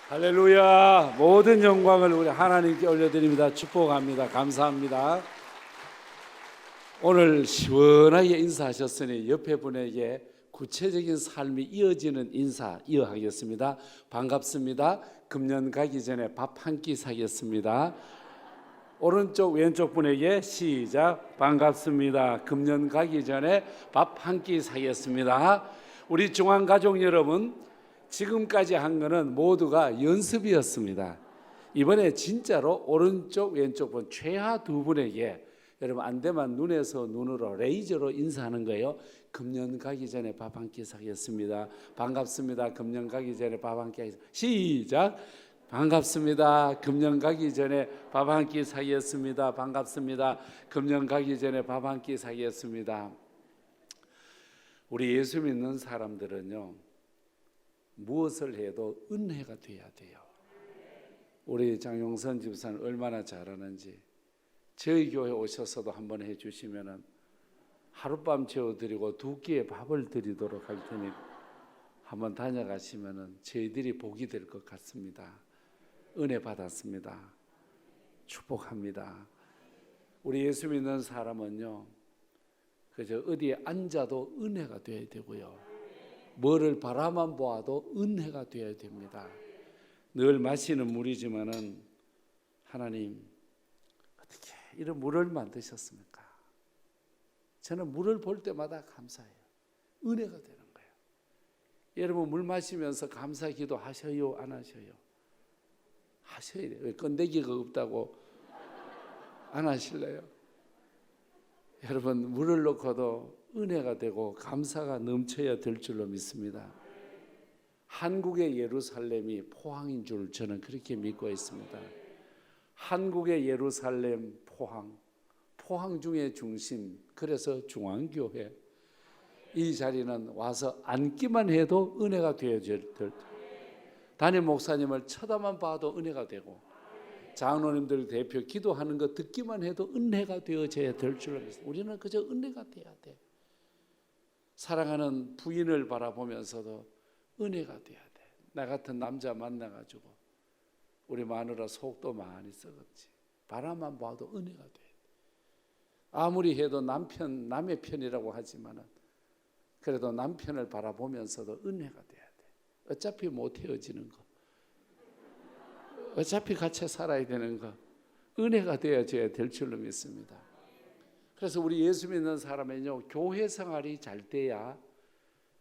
할렐루야. 모든 영광을 우리 하나님께 올려드립니다. 축복합니다. 감사합니다. 오늘 시원하게 인사하셨으니 옆에 분에게 구체적인 삶이 이어지는 인사 이어하겠습니다. 반갑습니다. 금년 가기 전에 밥 한 끼 사겠습니다. 오른쪽 왼쪽 분에게 시작. 반갑습니다. 금년 가기 전에 밥 한 끼 사겠습니다. 우리 중앙가족 여러분, 지금까지 한 거는 모두가 연습이었습니다. 이번에 진짜로 오른쪽 왼쪽 분 최하 두 분에게 여러분 안 되면 눈에서 눈으로 레이저로 인사하는 거예요. 금년 가기 전에 밥 한 끼 사겠습니다. 반갑습니다. 금년 가기 전에 밥 한 끼 하겠습니다. 시작. 반갑습니다. 금년 가기 전에 밥 한 끼 사겠습니다. 반갑습니다. 금년 가기 전에 밥 한 끼 사겠습니다. 우리 예수 믿는 사람들은요, 무엇을 해도 은혜가 돼야 돼요. 우리 장용선 집사는 얼마나 잘하는지, 저희 교회 오셔서도 한번 해주시면 하룻밤 재워드리고 두 끼의 밥을 드리도록 할 테니 한번 다녀가시면 저희들이 복이 될 것 같습니다. 은혜 받았습니다. 축복합니다. 우리 예수 믿는 사람은요, 그저 어디에 앉아도 은혜가 되어야 되고요, 뭐를 바라만 보아도 은혜가 되어야 됩니다. 늘 마시는 물이지만은 하나님 어떻게 이런 물을 만드셨습니까? 저는 물을 볼 때마다 감사해요. 은혜가 되는 거예요. 여러분 물 마시면서 감사 기도 하셔요, 안 하셔요? 하셔야 돼요. 왜 건더기가 없다고 안 하실래요? 여러분 물을 넣고도 은혜가 되고 감사가 넘쳐야 될 줄로 믿습니다. 한국의 예루살렘이 포항인 줄 저는 그렇게 믿고 있습니다. 한국의 예루살렘 포항 중의 중심, 그래서 중앙교회. 이 자리는 와서 앉기만 해도 은혜가 되어질 될. 담임 목사님을 쳐다만 봐도 은혜가 되고, 장로님들 대표 기도하는 거 듣기만 해도 은혜가 되어져야 될 줄로 믿습니다. 우리는 그저 은혜가 돼야 돼. 사랑하는 부인을 바라보면서도 은혜가 돼야 돼. 나 같은 남자 만나가지고 우리 마누라 속도 많이 썩었지. 바라만 봐도 은혜가 돼. 아무리 해도 남의 편이라고 하지만은 그래도 남편을 바라보면서도 은혜가 돼야 돼. 어차피 못 헤어지는 거, 어차피 같이 살아야 되는 거, 은혜가 되어져야 될 줄로 믿습니다. 그래서 우리 예수 믿는 사람은요, 교회 생활이 잘 돼야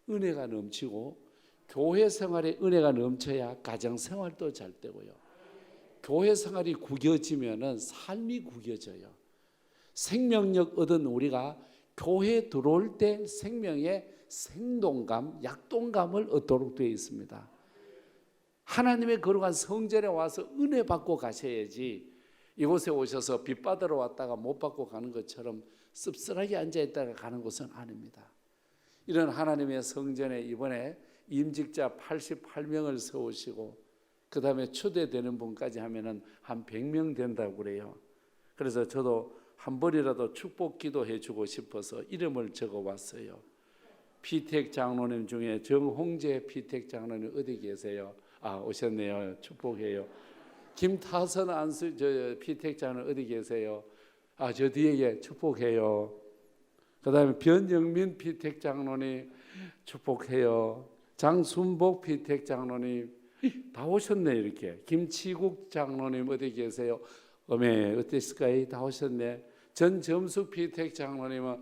은혜가 넘치고, 교회 생활에 은혜가 넘쳐야 가정 생활도 잘 되고요, 교회 생활이 구겨지면은 삶이 구겨져요. 생명력 얻은 우리가 교회 들어올 때 생명의 생동감, 약동감을 얻도록 되어 있습니다. 하나님의 거룩한 성전에 와서 은혜 받고 가셔야지, 이곳에 오셔서 빚 받으러 왔다가 못 받고 가는 것처럼 씁쓸하게 앉아있다가 가는 곳은 아닙니다. 이런 하나님의 성전에 이번에 임직자 88명을 세우시고 그 다음에 초대되는 분까지 하면은 한 100명 된다고 그래요. 그래서 저도 한 번이라도 축복 기도해 주고 싶어서 이름을 적어 왔어요. 피택 장로님 중에 정홍재 피택 장로님 어디 계세요? 아, 오셨네요. 축복해요. 김타선 안수 피택 장로님 어디 계세요? 아, 저 뒤에 축복해요. 그 다음에 변영민 피택 장로님 축복해요. 장순복 피택 장로님 다 오셨네. 이렇게 김치국 장로님 어디 계세요? 어메 어땠을까요? 다 오셨네. 전점숙 피택 장로님은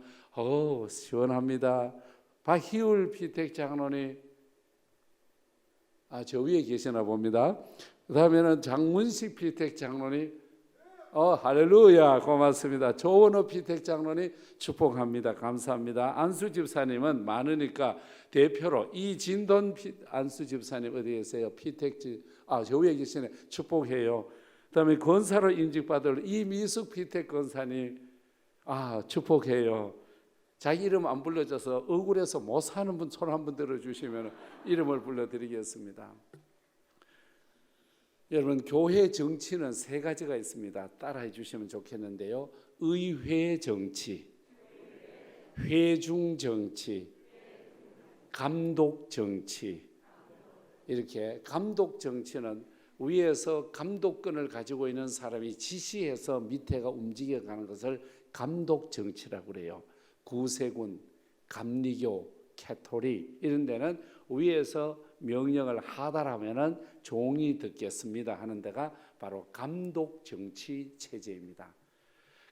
시원합니다. 박희울 피택 장로님 저 위에 계시나 봅니다. 그 다음에는 장문식 피택 장로님 할렐루야 고맙습니다. 조원호 피택 장로님 축복합니다. 감사합니다. 안수 집사님은 많으니까 대표로 이진돈 안수 집사님 어디 계세요? 피택 저 위에 계시네. 축복해요. 그다음에 권사로 임직받을 이미숙 피택 권사님 축복해요. 자기 이름 안 불러줘서 억울해서 못 사는 분 손 한번 들어주시면 이름을 불러드리겠습니다. 여러분 교회 정치는 세 가지가 있습니다. 따라해 주시면 좋겠는데요. 의회 정치, 회중 정치, 감독 정치, 이렇게 감독 정치는 위에서 감독권을 가지고 있는 사람이 지시해서 밑에가 움직여가는 것을 감독 정치라고 그래요. 구세군, 감리교, 캐토릭 이런 데는 위에서 명령을 하달하면은 종이 듣겠습니다 하는 데가 바로 감독 정치 체제입니다.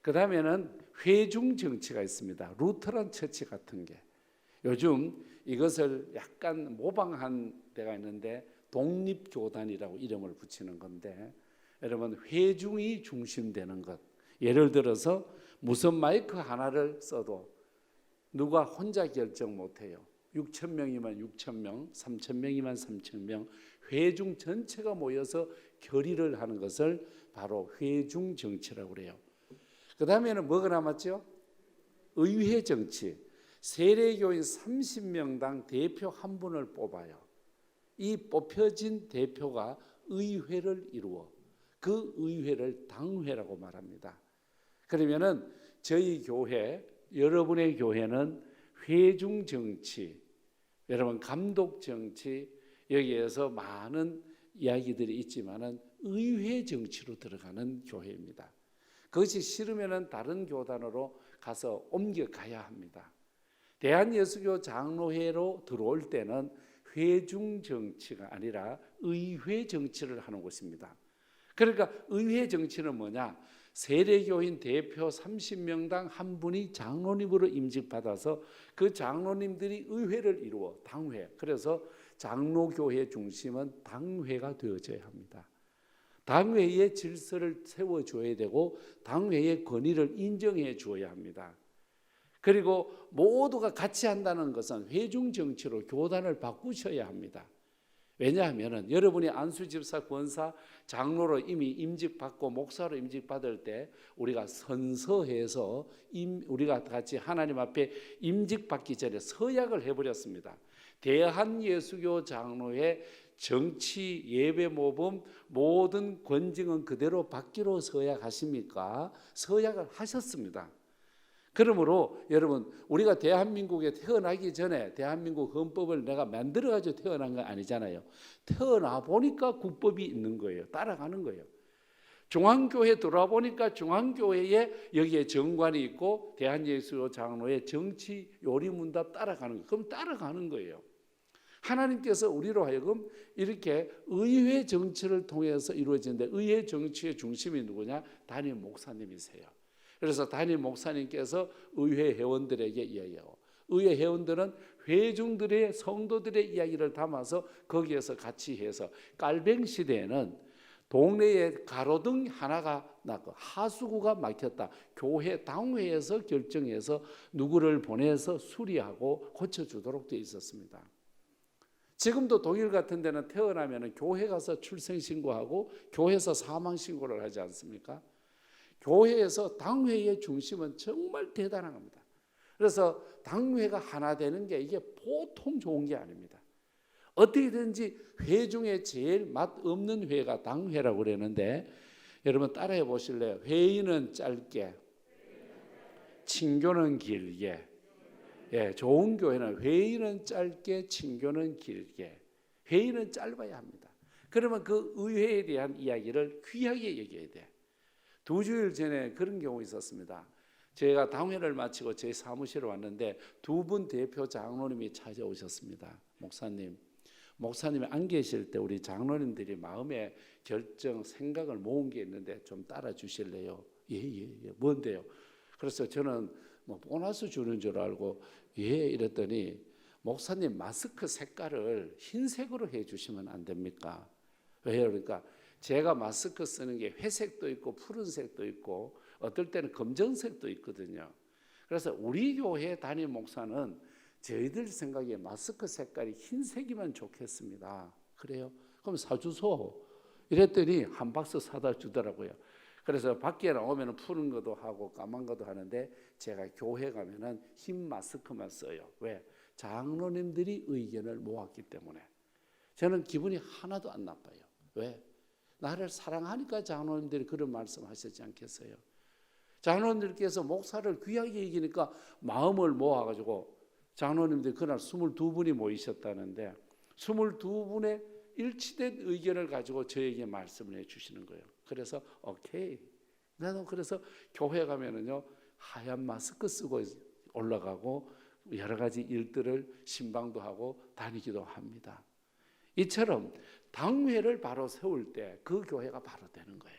그 다음에는 회중 정치가 있습니다. 루터란 처치 같은 게 요즘 이것을 약간 모방한 데가 있는데 독립교단이라고 이름을 붙이는 건데, 여러분 회중이 중심되는 것, 예를 들어서 무선 마이크 하나를 써도 누가 혼자 결정 못해요. 6천 명이면 6천 명, 3천 명이면 3천 명, 회중 전체가 모여서 결의를 하는 것을 바로 회중 정치라고 그래요. 그 다음에는 뭐가 남았죠? 의회 정치. 세례교인 30명당 대표 한 분을 뽑아요. 이 뽑혀진 대표가 의회를 이루어 그 의회를 당회라고 말합니다. 그러면은 저희 교회, 여러분의 교회는 회중 정치, 여러분 감독 정치, 여기에서 많은 이야기들이 있지만은 의회 정치로 들어가는 교회입니다. 그것이 싫으면은 다른 교단으로 가서 옮겨가야 합니다. 대한예수교 장로회로 들어올 때는 회중 정치가 아니라 의회 정치를 하는 곳입니다. 그러니까 의회 정치는 뭐냐? 세례교인 대표 30명당 한 분이 장로님으로 임직받아서 그 장로님들이 의회를 이루어 당회. 그래서 장로교회 중심은 당회가 되어져야 합니다. 당회의 질서를 세워줘야 되고 당회의 권위를 인정해 줘야 합니다. 그리고 모두가 같이 한다는 것은 회중 정치로 교단을 바꾸셔야 합니다. 왜냐하면 여러분이 안수집사, 권사, 장로로 이미 임직받고 목사로 임직받을 때 우리가 선서해서 우리가 같이 하나님 앞에 임직받기 전에 서약을 해버렸습니다. 대한예수교 장로의 정치, 예배, 모범 모든 권징은 그대로 받기로 서약하십니까? 서약을 하셨습니다. 그러므로 여러분, 우리가 대한민국에 태어나기 전에 대한민국 헌법을 내가 만들어가지고 태어난 건 아니잖아요. 태어나 보니까 국법이 있는 거예요. 따라가는 거예요. 중앙교회 들어와 보니까 중앙교회에 여기에 정관이 있고 대한예수교 장로의 정치 요리문답 따라가는 거예요. 그럼 따라가는 거예요. 하나님께서 우리로 하여금 이렇게 의회 정치를 통해서 이루어지는데, 의회 정치의 중심이 누구냐? 담임 목사님이세요. 그래서 담임 목사님께서 의회 회원들에게 이야기하고, 의회 회원들은 회중들의 성도들의 이야기를 담아서 거기에서 같이 해서, 깔뱅 시대에는 동네에 가로등 하나가 났고 하수구가 막혔다. 교회 당회에서 결정해서 누구를 보내서 수리하고 고쳐주도록 되어 있었습니다. 지금도 독일 같은 데는 태어나면 교회 가서 출생신고하고 교회에서 사망신고를 하지 않습니까? 교회에서 당회의 중심은 정말 대단한 겁니다. 그래서 당회가 하나 되는 게 이게 보통 좋은 게 아닙니다. 어떻게든지 회 중에 제일 맛없는 회가 당회라고 그러는데, 여러분 따라해 보실래요? 회의는 짧게, 친교는 길게. 예, 좋은 교회는 회의는 짧게, 친교는 길게. 회의는 짧아야 합니다. 그러면 그 의회에 대한 이야기를 귀하게 얘기해야 돼. 2주일 전에 그런 경우 있었습니다. 제가 당회를 마치고 제 사무실에 왔는데 두 분 대표 장로님이 찾아오셨습니다. 목사님이 안 계실 때 우리 장로님들이 마음의 결정, 생각을 모은 게 있는데 좀 따라 주실래요? 예. 뭔데요? 그래서 저는 뭐 보너스 주는 줄 알고 예 이랬더니, 목사님 마스크 색깔을 흰색으로 해주시면 안 됩니까? 왜요? 그러니까 제가 마스크 쓰는 게 회색도 있고 푸른색도 있고 어떨 때는 검정색도 있거든요. 그래서 우리 교회 담임 목사는 저희들 생각에 마스크 색깔이 흰색이면 좋겠습니다. 그래요? 그럼 사주소. 이랬더니 한 박스 사다 주더라고요. 그래서 밖에 나오면 푸른 것도 하고 까만 것도 하는데 제가 교회 가면은 흰 마스크만 써요. 왜? 장로님들이 의견을 모았기 때문에. 저는 기분이 하나도 안 나빠요. 왜? 나를 사랑하니까 장로님들이 그런 말씀하시지 않겠어요? 장로님들께서 목사를 귀하게 여기니까 마음을 모아가지고 장로님들이 그날 22분이 모이셨다는데 22분의 일치된 의견을 가지고 저에게 말씀을 해주시는 거예요. 그래서 오케이. 나도 그래서 교회 가면은요 하얀 마스크 쓰고 올라가고 여러 가지 일들을 신방도 하고 다니기도 합니다. 이처럼 당회를 바로 세울 때 그 교회가 바로 되는 거예요.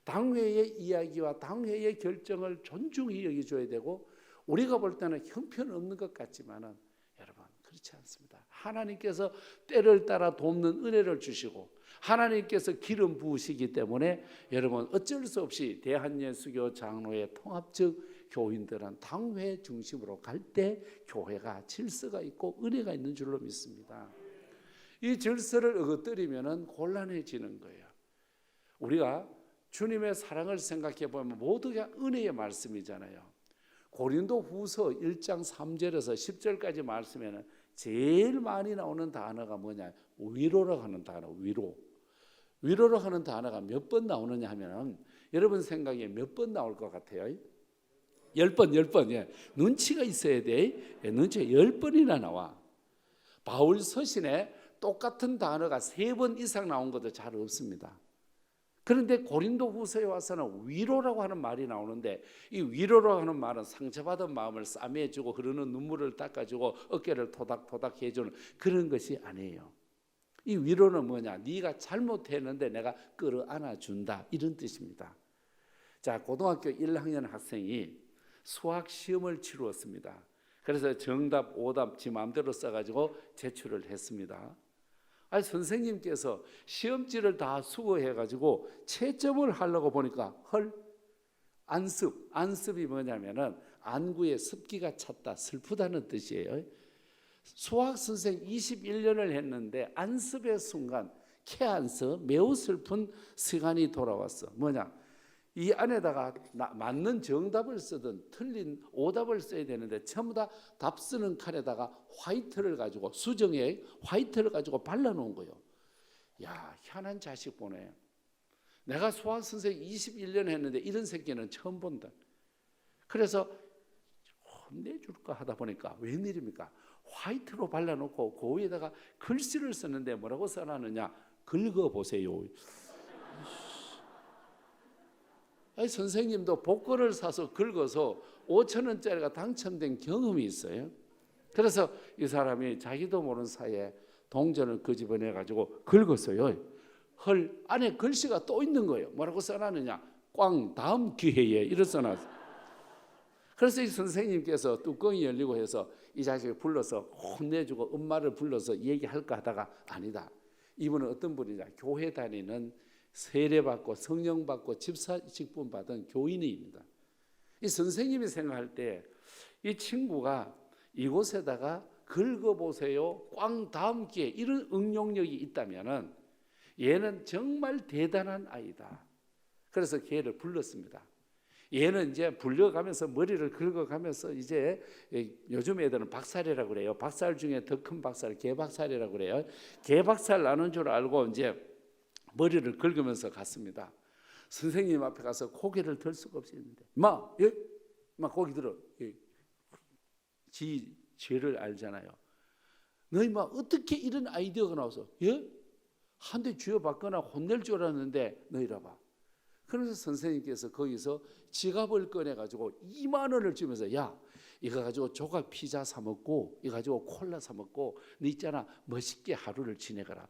당회의 이야기와 당회의 결정을 존중히 여겨줘야 되고, 우리가 볼 때는 형편없는 것 같지만은 여러분 그렇지 않습니다. 하나님께서 때를 따라 돕는 은혜를 주시고 하나님께서 기름 부으시기 때문에 여러분 어쩔 수 없이 대한예수교 장로의 통합적 교인들은 당회 중심으로 갈 때 교회가 질서가 있고 은혜가 있는 줄로 믿습니다. 이 질서를 어긋뜨리면 곤란해지는 거예요. 우리가 주님의 사랑을 생각해 보면 모두가 은혜의 말씀이잖아요. 고린도 후서 1장 3절에서 10절까지 말씀에는 제일 많이 나오는 단어가 뭐냐? 위로라고 하는 단어, 위로. 위로라고 하는 단어가 몇 번 나오느냐 하면 여러분 생각에 몇 번 나올 것 같아요? 10번, 10번. 예. 눈치가 있어야 돼. 예, 눈치가 10번이나 나와. 바울 서신에 똑같은 단어가 3번 이상 나온 것도 잘 없습니다. 그런데 고린도 후서에 와서는 위로라고 하는 말이 나오는데, 이 위로라고 하는 말은 상처받은 마음을 싸매주고 흐르는 눈물을 닦아주고 어깨를 토닥토닥 해주는 그런 것이 아니에요. 이 위로는 뭐냐? 네가 잘못했는데 내가 끌어안아준다, 이런 뜻입니다. 자, 고등학교 1학년 학생이 수학 시험을 치루었습니다. 그래서 정답, 오답 지 마음대로 써가지고 제출을 했습니다. 아니, 선생님께서 시험지를 다 수거해가지고 채점을 하려고 보니까 안습이 뭐냐면은 안구에 습기가 찼다, 슬프다는 뜻이에요. 수학 선생 21년을 했는데 안습의 순간, 캐안습, 매우 슬픈 시간이 돌아왔어. 뭐냐? 이 안에다가 맞는 정답을 쓰든 틀린 오답을 써야 되는데 전부 다 답 쓰는 칸에다가 화이트를 가지고, 수정에 화이트를 가지고 발라놓은 거예요. 야, 희한한 자식 보네. 내가 수학 선생 21년 했는데 이런 새끼는 처음 본다. 그래서 혼내줄까 하다 보니까 웬일입니까? 화이트로 발라놓고 그 위에다가 글씨를 썼는데 뭐라고 써놨느냐? 긁어보세요. 아니, 선생님도 복권을 사서 긁어서 5,000원짜리가 당첨된 경험이 있어요. 그래서 이 사람이 자기도 모르는 사이에 동전을 끄집어내가지고 긁었어요. 안에 글씨가 또 있는 거예요. 뭐라고 써놨느냐? 꽝 다음 기회에, 이렇게 써놨어요. 그래서 이 선생님께서 뚜껑이 열리고 해서 이 자식을 불러서 혼내주고 엄마를 불러서 얘기할까 하다가 아니다. 이분은 어떤 분이냐? 교회 다니는 세례받고 성령받고 집사 직분 받은 교인입니다. 이 선생님이 생각할 때 이 친구가 이곳에다가 긁어보세요, 꽝 다음 기회, 이런 응용력이 있다면 얘는 정말 대단한 아이다. 그래서 걔를 불렀습니다. 얘는 이제 불려가면서 머리를 긁어가면서, 이제 요즘 애들은 박살이라고 그래요. 박살 중에 더 큰 박살, 개박살이라고 그래요. 개박살 나는 줄 알고 이제 머리를 긁으면서 갔습니다. 선생님 앞에 가서 고개를 들 수가 없이 했는데, 고기 들어. 지 죄를 알잖아요. 너희 어떻게 이런 아이디어가 나와서 한 대 쥐어받거나 혼낼 줄 알았는데 너희라 봐. 그래서 선생님께서 거기서 지갑을 꺼내가지고 2만 원을 주면서, 야, 이거 가지고 조각 피자 사 먹고 이거 가지고 콜라 사 먹고 너 있잖아, 멋있게 하루를 지내가라.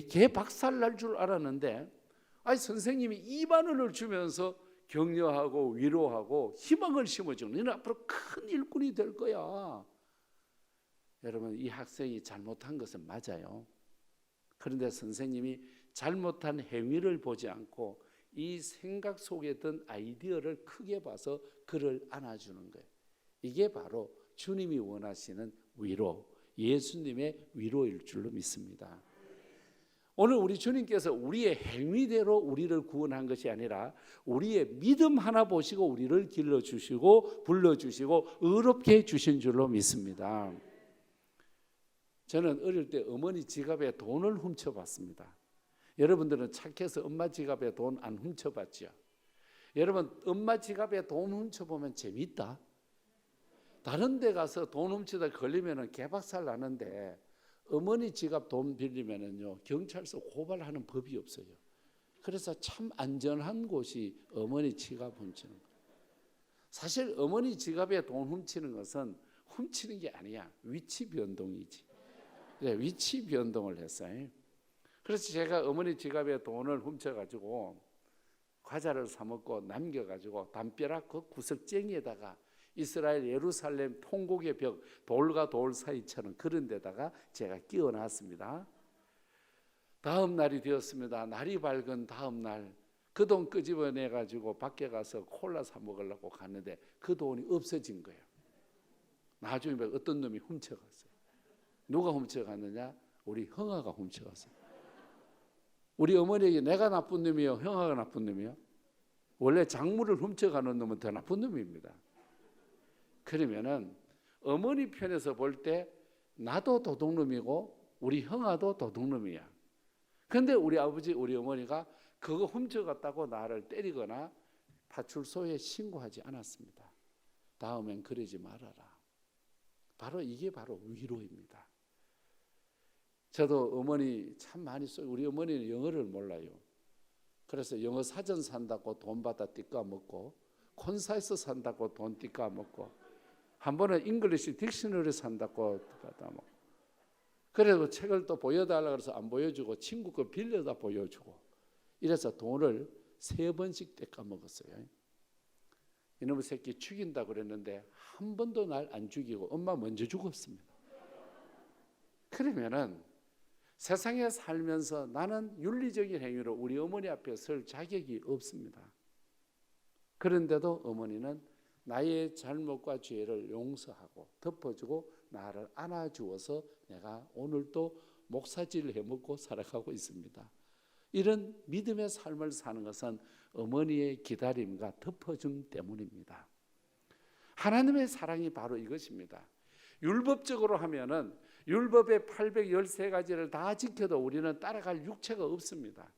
개 박살 날 줄 알았는데, 아니, 선생님이 2만 원을 주면서 격려하고 위로하고 희망을 심어주는, 너는 앞으로 큰 일꾼이 될 거야. 여러분, 이 학생이 잘못한 것은 맞아요. 그런데 선생님이 잘못한 행위를 보지 않고 이 생각 속에 든 아이디어를 크게 봐서 그를 안아주는 거예요. 이게 바로 주님이 원하시는 위로, 예수님의 위로일 줄로 믿습니다. 오늘 우리 주님께서 우리의 행위대로 우리를 구원한 것이 아니라 우리의 믿음 하나 보시고 우리를 길러주시고 불러주시고 의롭게 해주신 줄로 믿습니다. 저는 어릴 때 어머니 지갑에 돈을 훔쳐봤습니다. 여러분들은 착해서 엄마 지갑에 돈 안 훔쳐봤죠? 여러분, 엄마 지갑에 돈 훔쳐보면 재밌다. 다른 데 가서 돈 훔치다 걸리면 개박살 나는데 어머니 지갑 돈 빌리면은요 경찰서 고발하는 법이 없어요. 그래서 참 안전한 곳이 어머니 지갑 훔치는 거예요. 사실 어머니 지갑에 돈 훔치는 것은 훔치는 게 아니야. 위치 변동이지. 네, 위치 변동을 했어요. 그래서 제가 어머니 지갑에 돈을 훔쳐가지고 과자를 사 먹고 남겨가지고 담벼락 그 구석쟁이에다가 이스라엘 예루살렘 통곡의 벽, 돌과 돌 사이처럼 그런 데다가 제가 끼워놨습니다. 다음 날이 되었습니다. 날이 밝은 다음 날 그 돈 끄집어내가지고 밖에 가서 콜라 사 먹으려고 갔는데 그 돈이 없어진 거예요. 나중에 어떤 놈이 훔쳐갔어요. 누가 훔쳐갔느냐? 우리 형아가 훔쳐갔어요. 우리 어머니에게 내가 나쁜 놈이요, 형아가 나쁜 놈이요? 원래 작물을 훔쳐가는 놈은 더 나쁜 놈입니다. 그러면은 어머니 편에서 볼 때 나도 도둑놈이고 우리 형아도 도둑놈이야. 그런데 우리 아버지, 우리 어머니가 그거 훔쳐갔다고 나를 때리거나 파출소에 신고하지 않았습니다. 다음엔 그러지 말아라. 바로 이게 바로 위로입니다. 저도 어머니 참 많이 써요. 우리 어머니는 영어를 몰라요. 그래서 영어 사전 산다고 돈 받아 띠까 먹고, 콘사이트 산다고 돈 띠까 먹고, 한 번은 잉글리시 딕셔너리 산다고 받아 먹고, 그래도 책을 또 보여달라고 해서 안 보여주고 친구 거 빌려다 보여주고, 이래서 돈을 3번씩 떼까 먹었어요. 이놈의 새끼 죽인다 그랬는데 한 번도 날 안 죽이고 엄마 먼저 죽었습니다. 그러면은 세상에 살면서 나는 윤리적인 행위로 우리 어머니 앞에 설 자격이 없습니다. 그런데도 어머니는 나의 잘못과 죄를 용서하고 덮어주고 나를 안아주어서 내가 오늘도 목사지를 해먹고 살아가고 있습니다. 이런 믿음의 삶을 사는 것은 어머니의 기다림과 덮어줌 때문입니다. 하나님의 사랑이 바로 이것입니다. 율법적으로 하면은 율법의 813가지를 다 지켜도 우리는 따라갈 육체가 없습니다.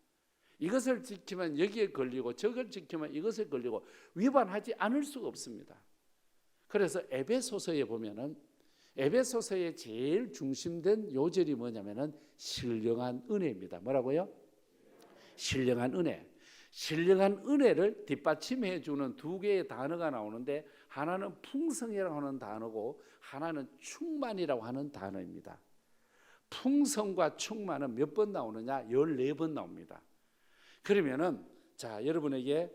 이것을 지키면 여기에 걸리고 저걸 지키면 이것에 걸리고 위반하지 않을 수가 없습니다. 그래서 에베소서에 보면은 에베소서의 제일 중심된 요절이 뭐냐면은 신령한 은혜입니다. 뭐라고요? 신령한 은혜. 신령한 은혜를 뒷받침해 주는 2개의 단어가 나오는데 하나는 풍성이라고 하는 단어고 하나는 충만이라고 하는 단어입니다. 풍성과 충만은 몇 번 나오느냐? 14번 나옵니다. 그러면은 자, 여러분에게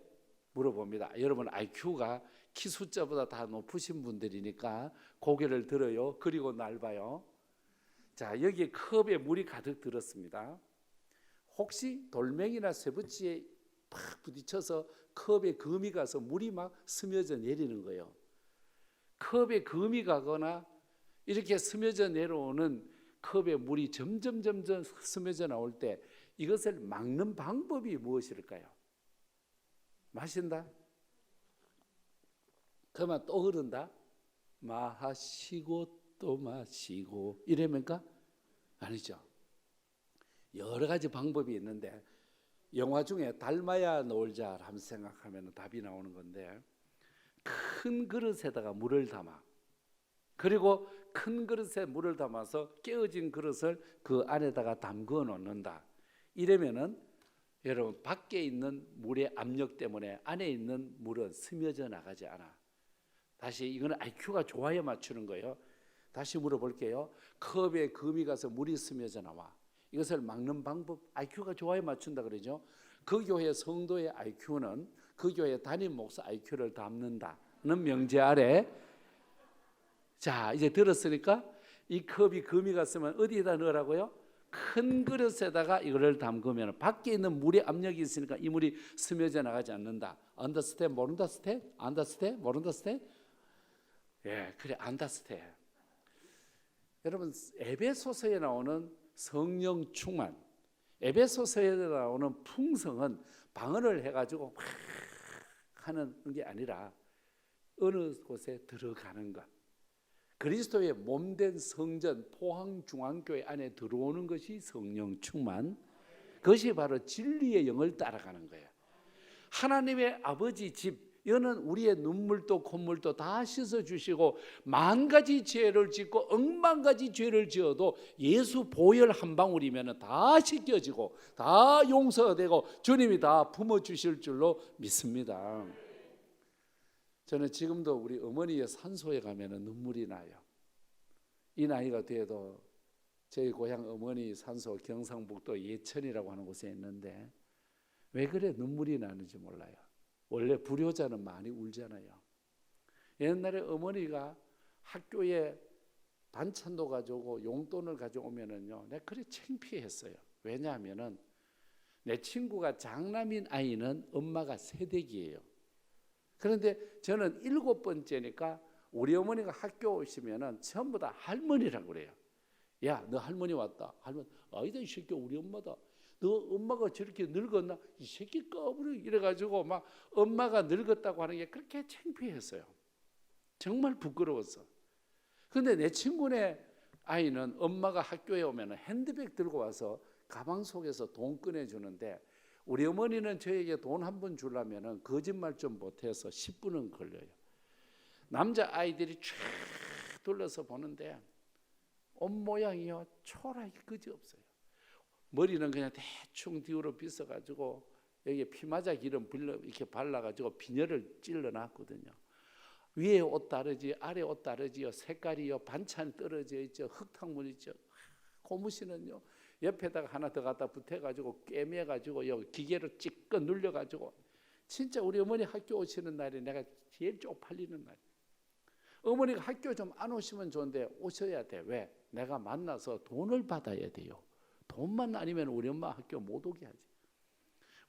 물어봅니다. 여러분 IQ가 키 숫자보다 다 높으신 분들이니까 고개를 들어요. 그리고 날 봐요. 자, 여기에 컵에 물이 가득 들었습니다. 혹시 돌멩이나 쇠붙이에 팍 부딪혀서 컵에 금이 가서 물이 막 스며져 내리는 거예요. 컵에 금이 가거나 이렇게 스며져 내려오는 컵에 물이 점점 스며져 나올 때 이것을 막는 방법이 무엇일까요? 마신다? 그러면 또 흐른다? 마시고 또 마시고 이래니까? 아니죠. 여러 가지 방법이 있는데 영화 중에 닮아야 놀자 한번 생각하면 답이 나오는 건데 큰 그릇에다가 물을 담아 그리고 큰 그릇에 물을 담아서 깨어진 그릇을 그 안에다가 담궈 놓는다. 이러면은 여러분 밖에 있는 물의 압력 때문에 안에 있는 물은 스며져 나가지 않아. 다시 이거는 IQ가 좋아야 맞추는 거예요. 다시 물어볼게요. 컵에 금이 가서 물이 스며져 나와. 이것을 막는 방법 IQ가 좋아야 맞춘다 그러죠. 그 교회 성도의 IQ는 그 교회 담임 목사 IQ를 담는다는 명제 아래 자 이제 들었으니까 이 컵이 금이 갔으면 어디에다 넣으라고요? 큰 그릇에다가 이거를 담그면 밖에 있는 물의 압력이 있으니까 이 물이 스며져 나가지 않는다. Understand? 모른다스테? Understand? 모른다스테? 예, 그래 안다스테. 여러분 에베소서에 나오는 성령 충만, 에베소서에 나오는 풍성은 방언을 해가지고 막 하는 게 아니라 어느 곳에 들어가는 것. 그리스도의 몸된 성전 포항중앙교회 안에 들어오는 것이 성령 충만. 그것이 바로 진리의 영을 따라가는 거예요. 하나님의 아버지 집 이거는 우리의 눈물도 콧물도 다 씻어주시고 만 가지 죄를 짓고 억만 가지 죄를 지어도 예수 보혈 한 방울이면 다 씻겨지고 다 용서가 되고 주님이 다 품어주실 줄로 믿습니다. 저는 지금도 우리 어머니의 산소에 가면 눈물이 나요. 이 나이가 돼도 저희 고향 어머니 산소 경상북도 예천이라고 하는 곳에 있는데 왜 그래 눈물이 나는지 몰라요. 원래 불효자는 많이 울잖아요. 옛날에 어머니가 학교에 반찬도 가져오고 용돈을 가져오면은요, 내가 그래 창피했어요. 왜냐하면은 내 친구가 장남인 아이는 엄마가 새댁이에요. 그런데 저는 7번째니까 우리 어머니가 학교 오시면은 전부 다 할머니라고 그래요. 야, 너 할머니 왔다. 할머니, 아니다 이 새끼 우리 엄마다. 너 엄마가 저렇게 늙었나? 이 새끼 꺼부려 이래가지고 막 엄마가 늙었다고 하는 게 그렇게 창피했어요. 정말 부끄러웠어. 근데 내 친구네 아이는 엄마가 학교에 오면 핸드백 들고 와서 가방 속에서 돈 꺼내주는데 우리 어머니는 저에게 돈 한 번 주려면 거짓말 좀 못해서 10분은 걸려요. 남자 아이들이 쫙 둘러서 보는데 옷 모양이요 초라하게 그지없어요. 머리는 그냥 대충 뒤로 빗어가지고 여기에 피마자 기름 이렇게 발라가지고 빈혈을 찔러놨거든요. 위에 옷 다르지 아래 옷 다르지요. 색깔이요 반찬 떨어져 있죠. 흙탕물 있죠. 고무신은요 옆에다가 하나 더 갖다 붙여가지고 꿰매가지고 여기 기계로 찌꺼 눌려가지고 진짜 우리 어머니 학교 오시는 날이 내가 제일 쪽팔리는 날. 어머니가 학교 좀 안 오시면 좋은데 오셔야 돼. 왜? 내가 만나서 돈을 받아야 돼요. 돈만 아니면 우리 엄마 학교 못 오게 하지.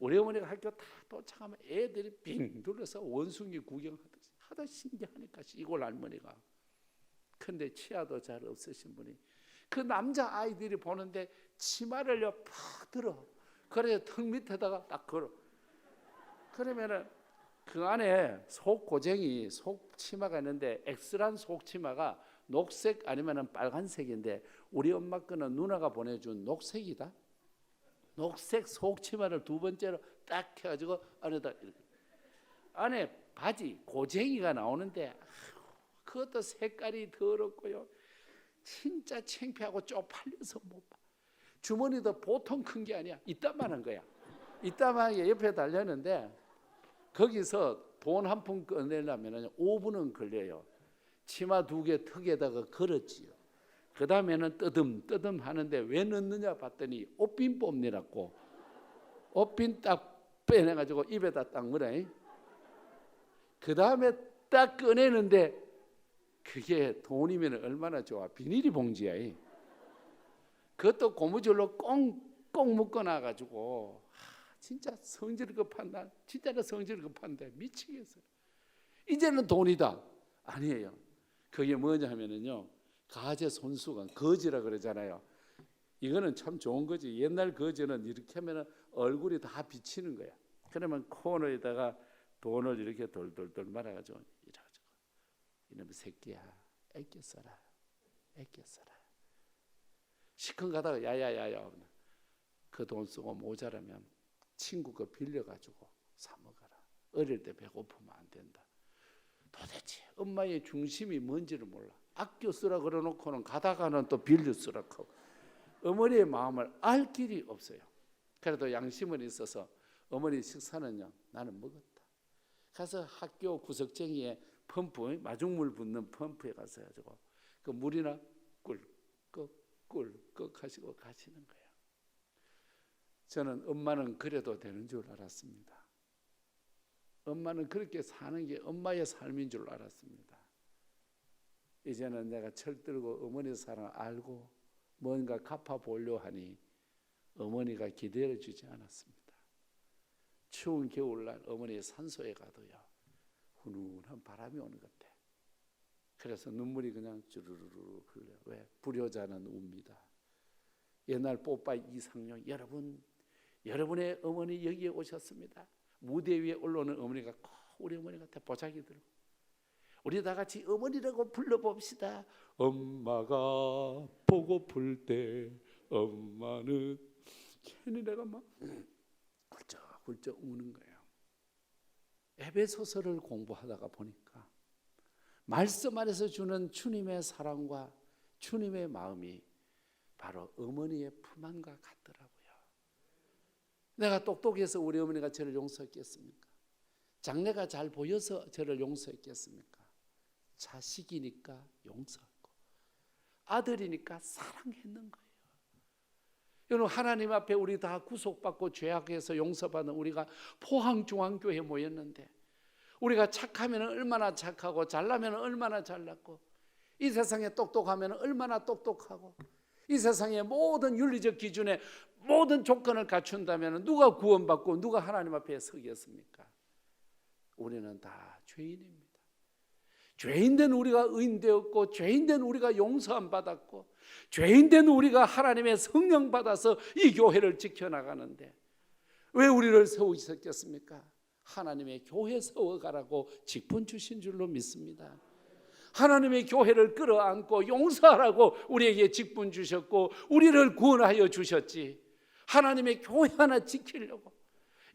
우리 어머니가 학교 다 도착하면 애들이 빙 둘러서 원숭이 구경하듯이 하다 신기하니까 시골 할머니가. 근데 치아도 잘 없으신 분이 그 남자 아이들이 보는데 치마를요 팍 들어. 그래서 턱 밑에다가 딱 걸어. 그러면은 그 안에 속 고쟁이 속 치마가 있는데 엑스란 속 치마가 녹색 아니면은 빨간색인데 우리 엄마 거는 누나가 보내준 녹색이다. 녹색 속 치마를 두 번째로 딱 해가지고 안에다 이렇게. 안에 바지 고쟁이가 나오는데 그것도 색깔이 더럽고요. 진짜 창피하고 쪽팔려서 못 봐. 주머니도 보통 큰 게 아니야. 이따만한 거야. 이따만한 게 옆에 달렸는데 거기서 돈 한 푼 꺼내려면 5분은 걸려요. 치마 2개 턱에다가 걸었지요. 그 다음에는 뜨듬 하는데 왜 넣느냐 봤더니 옷빈 뽑느라고 옷빈 딱 빼내가지고 입에다 딱 물어. 그 다음에 딱 꺼내는데 그게 돈이면 얼마나 좋아. 비닐이 봉지야. 그것도 고무줄로 꽁꽁 묶어놔가지고 진짜 성질 급한 날 진짜로 성질 급한데 미치겠어요. 이제는 돈이다. 아니에요. 그게 뭐냐 하면은요 가재 손수건 거지라 그러잖아요. 이거는 참 좋은 거지. 옛날 거지는 이렇게 하면 얼굴이 다 비치는 거야. 그러면 코너에다가 돈을 이렇게 돌돌돌 말아가지고 이래가지고 이놈의 새끼야 애껴 써라 애껴 써라. 시큰 가다가 야야야야 그 돈 쓰고 모자라면 친구 거 빌려가지고 사 먹어라. 어릴 때 배고프면 안 된다. 도대체 엄마의 중심이 뭔지를 몰라. 아껴 쓰라 그러놓고는 가다가는 또 빌려 쓰라 하고 어머니의 마음을 알 길이 없어요. 그래도 양심은 있어서 어머니 식사는요 나는 먹었다. 가서 학교 구석쟁이에 펌프 마중물 붓는 펌프에 가서 가지고 그 물이나 꿀꺽 하시고 가시는 거예요. 저는 엄마는 그래도 되는 줄 알았습니다. 엄마는 그렇게 사는 게 엄마의 삶인 줄 알았습니다. 이제는 내가 철들고 어머니 사랑을 알고 뭔가 갚아보려 하니 어머니가 기다려주지 않았습니다. 추운 겨울날 어머니의 산소에 가도요 훈훈한 바람이 오는 것 같아. 그래서 눈물이 그냥 주르르 흘려. 왜? 불효자는 웁니다. 옛날 뽀빠이 이상용 여러분의 어머니 여기에 오셨습니다. 무대 위에 올라오는 어머니가 꼭 우리 어머니 같아. 보자기 들고 우리 다 같이 어머니라고 불러봅시다. 엄마가 보고플 때 엄마는 괜히 내가 막 훌쩍훌쩍 우는 거예요. 에베소서를 공부하다가 보니까 말씀 안에서 주는 주님의 사랑과 주님의 마음이 바로 어머니의 품 안과 같더라고요. 내가 똑똑해서 우리 어머니가 저를 용서했겠습니까? 장래가 잘 보여서 저를 용서했겠습니까? 자식이니까 용서하고 아들이니까 사랑했는 거예요. 여러분, 하나님 앞에 우리 다 구속받고 죄악에서 용서받는 우리가 포항중앙교회에 모였는데, 우리가 착하면 얼마나 착하고 잘나면 얼마나 잘났고, 이 세상에 똑똑하면 얼마나 똑똑하고, 이 세상의 모든 윤리적 기준에 모든 조건을 갖춘다면 누가 구원받고 누가 하나님 앞에 서겠습니까? 우리는 다 죄인입니다. 죄인된 우리가 의인되었고, 죄인된 우리가 용서함 받았고, 죄인된 우리가 하나님의 성령 받아서 이 교회를 지켜나가는데 왜 우리를 세우셨겠습니까? 하나님의 교회 세워가라고 직분 주신 줄로 믿습니다. 하나님의 교회를 끌어안고 용서하라고 우리에게 직분 주셨고 우리를 구원하여 주셨지, 하나님의 교회 하나 지키려고,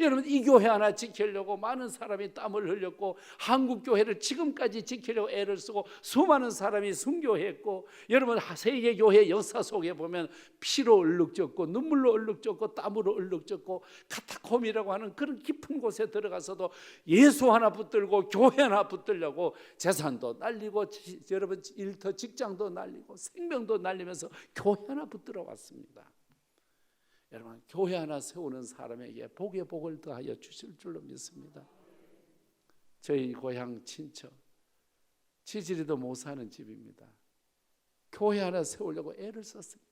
여러분, 이 교회 하나 지키려고 많은 사람이 땀을 흘렸고, 한국 교회를 지금까지 지키려고 애를 쓰고 수많은 사람이 순교했고, 여러분, 세계 교회 역사 속에 보면 피로 얼룩졌고 눈물로 얼룩졌고 땀으로 얼룩졌고 카타콤이라고 하는 그런 깊은 곳에 들어가서도 예수 하나 붙들고 교회 하나 붙들려고 재산도 날리고, 여러분, 일터 직장도 날리고 생명도 날리면서 교회 하나 붙들어 왔습니다. 여러분, 교회 하나 세우는 사람에게 복의 복을 더하여 주실 줄로 믿습니다. 저희 고향 친척, 지지리도 못 사는 집입니다. 교회 하나 세우려고 애를 썼습니다.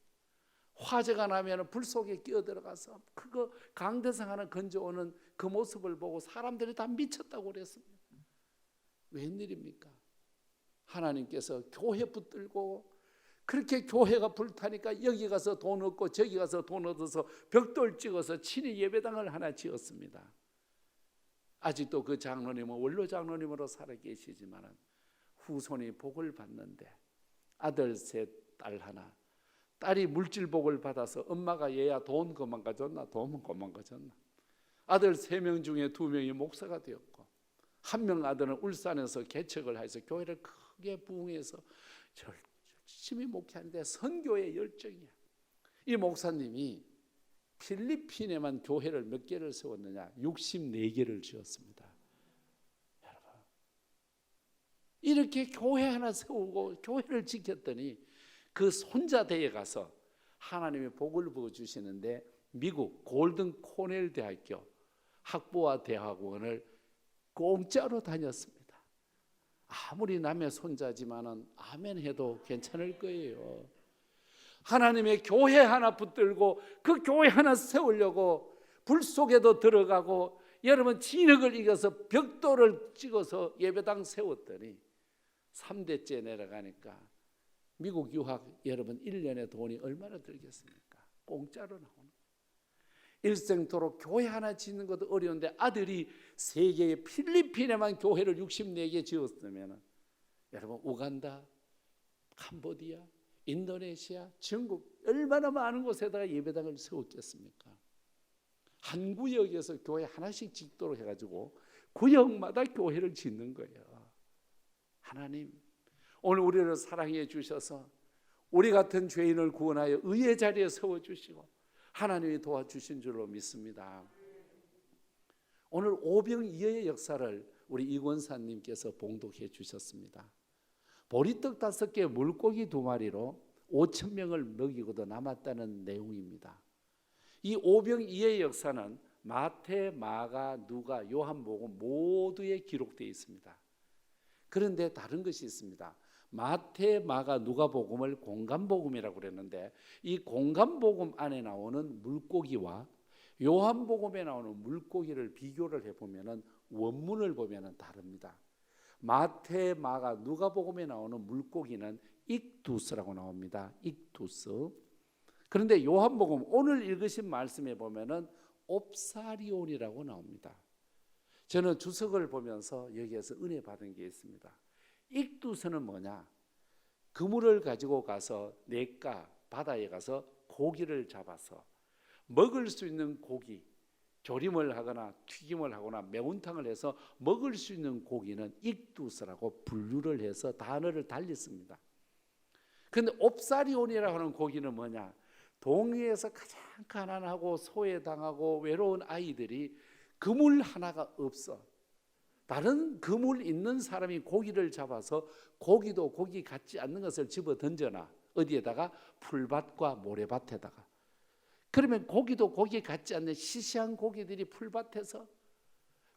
화재가 나면 불 속에 끼어들어가서 그거 강대상 하나 건져오는 그 모습을 보고 사람들이 다 미쳤다고 그랬습니다. 웬일입니까? 하나님께서 교회 붙들고 그렇게 교회가 불타니까 여기 가서 돈 얻고 저기 가서 돈 얻어서 벽돌 찍어서 친히 예배당을 하나 지었습니다. 아직도 그 장로님은 원로 장로님으로 살아계시지만 후손이 복을 받는데, 아들 셋, 딸 하나, 딸이 물질복을 받아서 엄마가 얘야 돈 그만 가졌나, 돈은 그만 가졌나, 아들 3명 중에 2명이 목사가 되었고, 한 명 아들은 울산에서 개척을 해서 교회를 크게 부흥해서 열심히 목회하는데 선교의 열정이야. 이 목사님이 필리핀에만 교회를 몇 개를 세웠느냐? 64개를 지었습니다. 여러분, 이렇게 교회 하나 세우고 교회를 지켰더니 그 손자대에 가서 하나님의 복을 부어주시는데, 미국 골든 코넬 대학교 학부와 대학원을 공짜로 다녔습니다. 아무리 남의 손자지만은 아멘 해도 괜찮을 거예요. 하나님의 교회 하나 붙들고 그 교회 하나 세우려고 불 속에도 들어가고, 여러분, 진흙을 이겨서 벽돌을 찍어서 예배당 세웠더니 3대째 내려가니까 미국 유학, 여러분, 1년에 돈이 얼마나 들겠습니까? 공짜로 나오는. 일생토록 교회 하나 짓는 것도 어려운데 아들이 세계의 필리핀에만 교회를 64개 지었으면, 여러분, 우간다, 캄보디아, 인도네시아, 중국 얼마나 많은 곳에다가 예배당을 세웠겠습니까? 한 구역에서 교회 하나씩 짓도록 해가지고 구역마다 교회를 짓는 거예요. 하나님, 오늘 우리를 사랑해 주셔서 우리 같은 죄인을 구원하여 의의 자리에 세워주시고 하나님이 도와주신 줄로 믿습니다. 오늘 오병이어의 역사를 우리 이권사님께서 봉독해 주셨습니다. 보리떡 5개, 물고기 2마리로 5,000명을 먹이고도 남았다는 내용입니다. 이 오병이어의 역사는 마태, 마가, 누가, 요한복음 모두에 기록되어 있습니다. 그런데 다른 것이 있습니다. 마태, 마가, 누가복음을 공간복음이라고 그랬는데, 이 공간복음 안에 나오는 물고기와 요한복음에 나오는 물고기를 비교를 해보면 원문을 보면 다릅니다. 마태, 마가, 누가복음에 나오는 물고기는 익투스라고 나옵니다. 익투스. 그런데 요한복음 오늘 읽으신 말씀에 보면 옵사리온이라고 나옵니다. 저는 주석을 보면서 여기에서 은혜 받은 게 있습니다. 익두스는 뭐냐? 그물을 가지고 가서 냇가 바다에 가서 고기를 잡아서 먹을 수 있는 고기, 조림을 하거나 튀김을 하거나 매운탕을 해서 먹을 수 있는 고기는 익두스라고 분류를 해서 단어를 달리 씁니다. 그런데 옵사리온이라고 하는 고기는 뭐냐? 동해에서 가장 가난하고 소외당하고 외로운 아이들이 그물 하나가 없어. 다른 그물 있는 사람이 고기를 잡아서 고기도 고기 같지 않는 것을 집어 던져놔. 어디에다가? 풀밭과 모래밭에다가. 그러면 고기도 고기 같지 않는 시시한 고기들이 풀밭에서,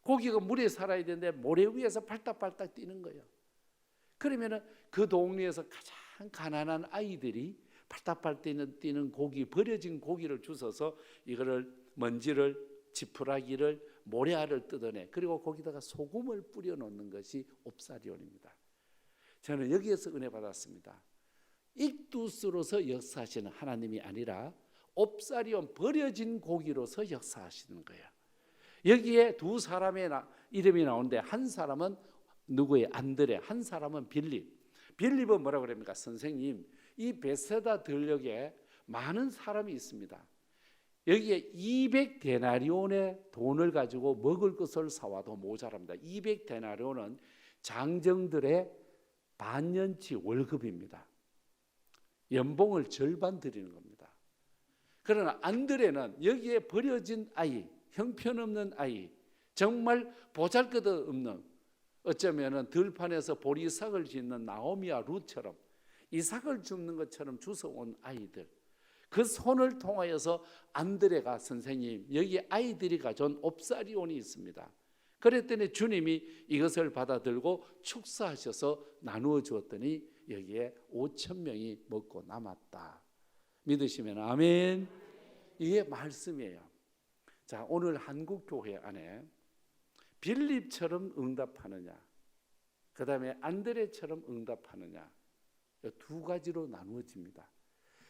고기가 물에 살아야 되는데 모래 위에서 팔딱팔딱 뛰는 거예요. 그러면 그 동네에서 가장 가난한 아이들이 팔딱팔딱 뛰는 고기, 버려진 고기를 주워서 이거를 먼지를, 지푸라기를, 모래알을 뜯어내. 그리고 거기다가 소금을 뿌려 놓는 것이 옵사리온입니다. 저는 여기에서 은혜 받았습니다. 익두스로서 역사하시는 하나님이 아니라 옵사리온, 버려진 고기로서 역사하시는 거예요. 여기에 두 사람의 이름이 나오는데 한 사람은 누구예요? 안드레. 한 사람은 빌립. 빌립은 뭐라고 그럽니까? 선생님, 이 베세다 들녘에 많은 사람이 있습니다. 여기에 200데나리온의 돈을 가지고 먹을 것을 사와도 모자랍니다. 200데나리온은 장정들의 반년치 월급입니다. 연봉을 절반 드리는 겁니다. 그러나 안드레는 여기에 버려진 아이, 형편없는 아이, 정말 보잘것없는, 어쩌면 들판에서 보리삭을 짓는 나오미와 룻처럼 이삭을 줍는 것처럼 주워온 아이들, 그 손을 통하여서 안드레가, 선생님, 여기 아이들이 가져온 옵사리온이 있습니다. 그랬더니 주님이 이것을 받아들고 축사하셔서 나누어 주었더니 여기에 5,000명이 먹고 남았다. 믿으시면 아멘. 이게 말씀이에요. 자, 오늘 한국 교회 안에 빌립처럼 응답하느냐, 그 다음에 안드레처럼 응답하느냐, 두 가지로 나누어집니다.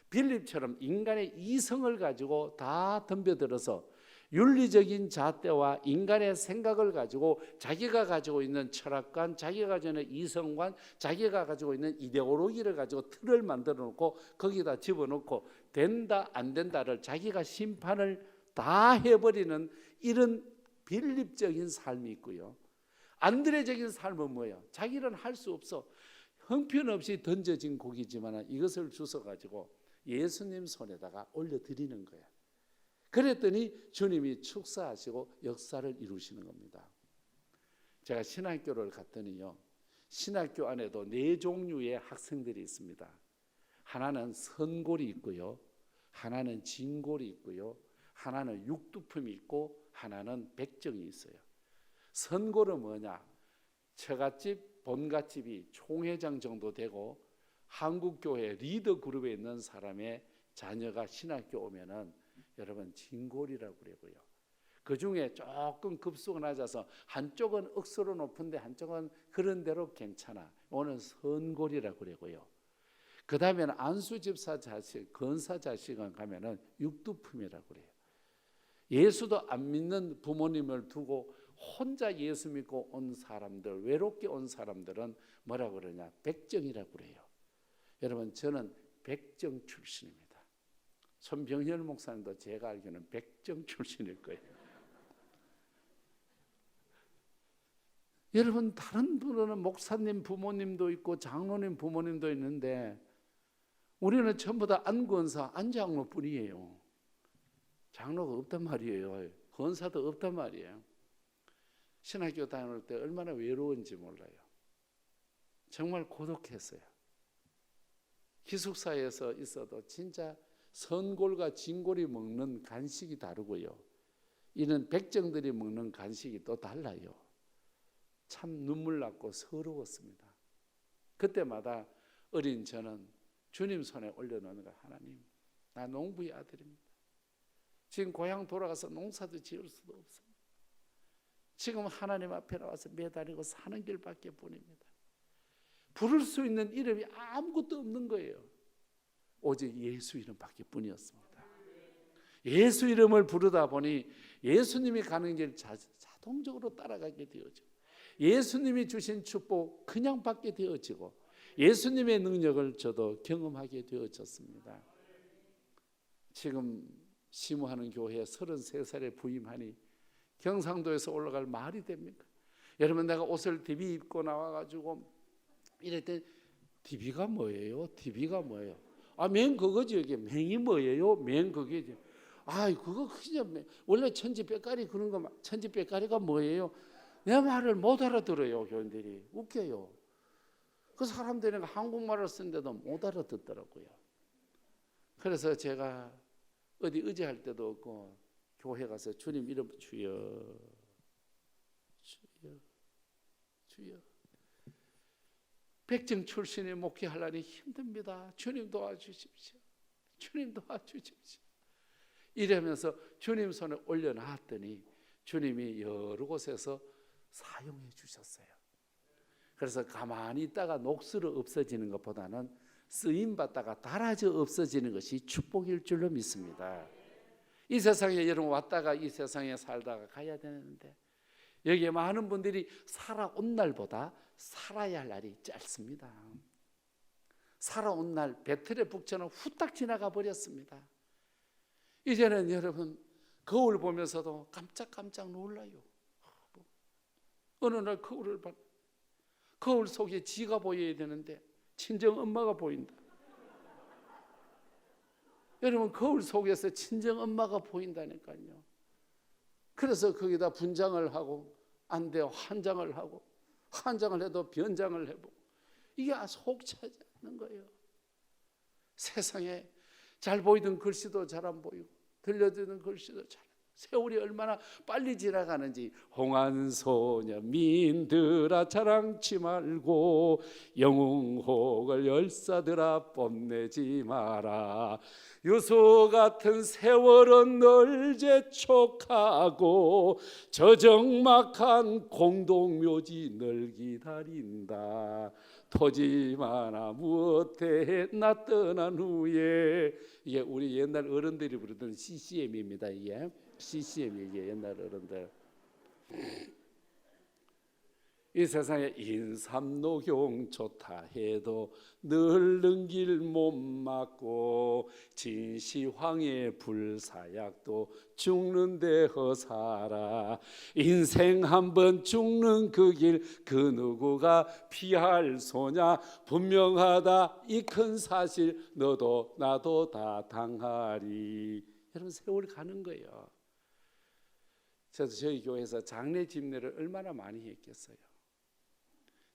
빌립처럼 인간의 이성을 가지고 다 덤벼들어서 윤리적인 잣대와 인간의 생각을 가지고 자기가 가지고 있는 철학관, 자기가 가지고 있는 이성관, 자기가 가지고 있는 이데올로기를 가지고 틀을 만들어 놓고 거기다 집어넣고 된다 안 된다를 자기가 심판을 다 해버리는 이런 빌립적인 삶이 있고요. 안드레적인 삶은 뭐예요? 자기는 할 수 없어. 형편없이 던져진 고기지만 이것을 주워가지고 예수님 손에다가 올려드리는 거예요. 그랬더니 주님이 축사하시고 역사를 이루시는 겁니다. 제가 신학교를 갔더니요, 신학교 안에도 4종류의 학생들이 있습니다. 하나는 선골이 있고요, 하나는 진골이 있고요, 하나는 육두품이 있고 하나는 백정이 있어요. 선골은 뭐냐? 처갓집, 본갓집이 총회장 정도 되고 한국교회 리더 그룹에 있는 사람의 자녀가 신학교 오면은 여러분 진골이라고 그러고요. 그 중에 조금 급수가 낮아서 한쪽은 억수로 높은데 한쪽은 그런 대로 괜찮아. 오늘 선골이라고 그러고요. 그 다음에는 안수집사 자식, 건사 자식은 가면은 육두품이라고 그래요. 예수도 안 믿는 부모님을 두고 혼자 예수 믿고 온 사람들, 외롭게 온 사람들은 뭐라고 그러냐? 백정이라고 그래요. 여러분, 저는 백정 출신입니다. 손병렬 목사님도 제가 알기로는 백정 출신일 거예요. 여러분, 다른 분은 목사님 부모님도 있고 장로님 부모님도 있는데 우리는 전부 다 안건사, 안장로뿐이에요. 장로가 없단 말이에요. 건사도 없단 말이에요. 신학교 다닐 때 얼마나 외로운지 몰라요. 정말 고독했어요. 기숙사에서 있어도 진짜 선골과 진골이 먹는 간식이 다르고요, 이는 백정들이 먹는 간식이 또 달라요. 참 눈물 났고 서러웠습니다. 그때마다 어린 저는 주님 손에 올려놓는 거, 하나님, 나 농부의 아들입니다. 지금 고향 돌아가서 농사도 지을 수도 없습니다. 지금 하나님 앞에 나와서 매달리고 사는 길밖에 뿐입니다. 부를 수 있는 이름이 아무것도 없는 거예요. 오직 예수 이름밖에 뿐이었습니다. 예수 이름을 부르다 보니 예수님이 가는 길 자동적으로 따라가게 되어지고, 예수님이 주신 축복 그냥 받게 되어지고, 예수님의 능력을 저도 경험하게 되어졌습니다. 지금 시무하는 교회에 33살에 부임하니 경상도에서 올라갈 말이 됩니까? 여러분, 내가 옷을 DB 입고 나와가지고 이럴 때 DB가 뭐예요? DB가 뭐예요? 아, 맹 그거지. 이게 맹이 뭐예요? 맹 그게지. 아, 그거 그냥 원래 천지백가리 그런 거, 천지백가리가 뭐예요? 내 말을 못 알아들어요. 교인들이 웃겨요. 그 사람들이 한국말을 쓰는데도 못 알아듣더라고요. 그래서 제가 어디 의지할 때도 없고 교회 가서 주님 이름 주여 주여 주여. 백정 출신의 목회하려니 힘듭니다. 주님 도와주십시오. 주님 도와주십시오. 이러면서 주님 손에 올려놨더니 주님이 여러 곳에서 사용해 주셨어요. 그래서 가만히 있다가 녹슬어 없어지는 것보다는 쓰임받다가 달아져 없어지는 것이 축복일 줄로 믿습니다. 이 세상에 여러분 왔다가 이 세상에 살다가 가야 되는데 여기에 많은 분들이 살아온 날보다 살아야 할 날이 짧습니다. 살아온 날 배틀의 북처럼 후딱 지나가 버렸습니다. 이제는 여러분 거울 보면서도 깜짝깜짝 놀라요. 어느 날 거울을 봐. 거울 속에 지가 보여야 되는데 친정 엄마가 보인다. 여러분 거울 속에서 친정 엄마가 보인다니까요. 그래서 거기다 분장을 하고 안 돼요. 환장을 하고 환장을 해도 변장을 해보고 이게 속 차지 않는 거예요. 세상에 잘 보이던 글씨도 잘 안 보이고 들려드는 글씨도 잘 안 보이고 세월이 얼마나 빨리 지나가는지 홍한소녀 민들아 자랑치 말고 영웅혹을 열사들아 뽐내지 마라. 유수 같은 세월은 널 재촉하고 저정막한 공동묘지 널 기다린다. 토지 마나 무엇해 나 떠난 후에. 이게 우리 옛날 어른들이 부르던 CCM입니다. 이게 CCM이에요. 옛날 어른들. 이 세상에 인삼녹용 좋다 해도 늙는 길 못 막고 진시황의 불사약도 죽는데 허사라. 인생 한번 죽는 그 길 그 누구가 피할 소냐. 분명하다 이 큰 사실 너도 나도 다 당하리. 여러분 세월이 가는 거예요. 저도 저희 교회에서 장례 집례를 얼마나 많이 했겠어요.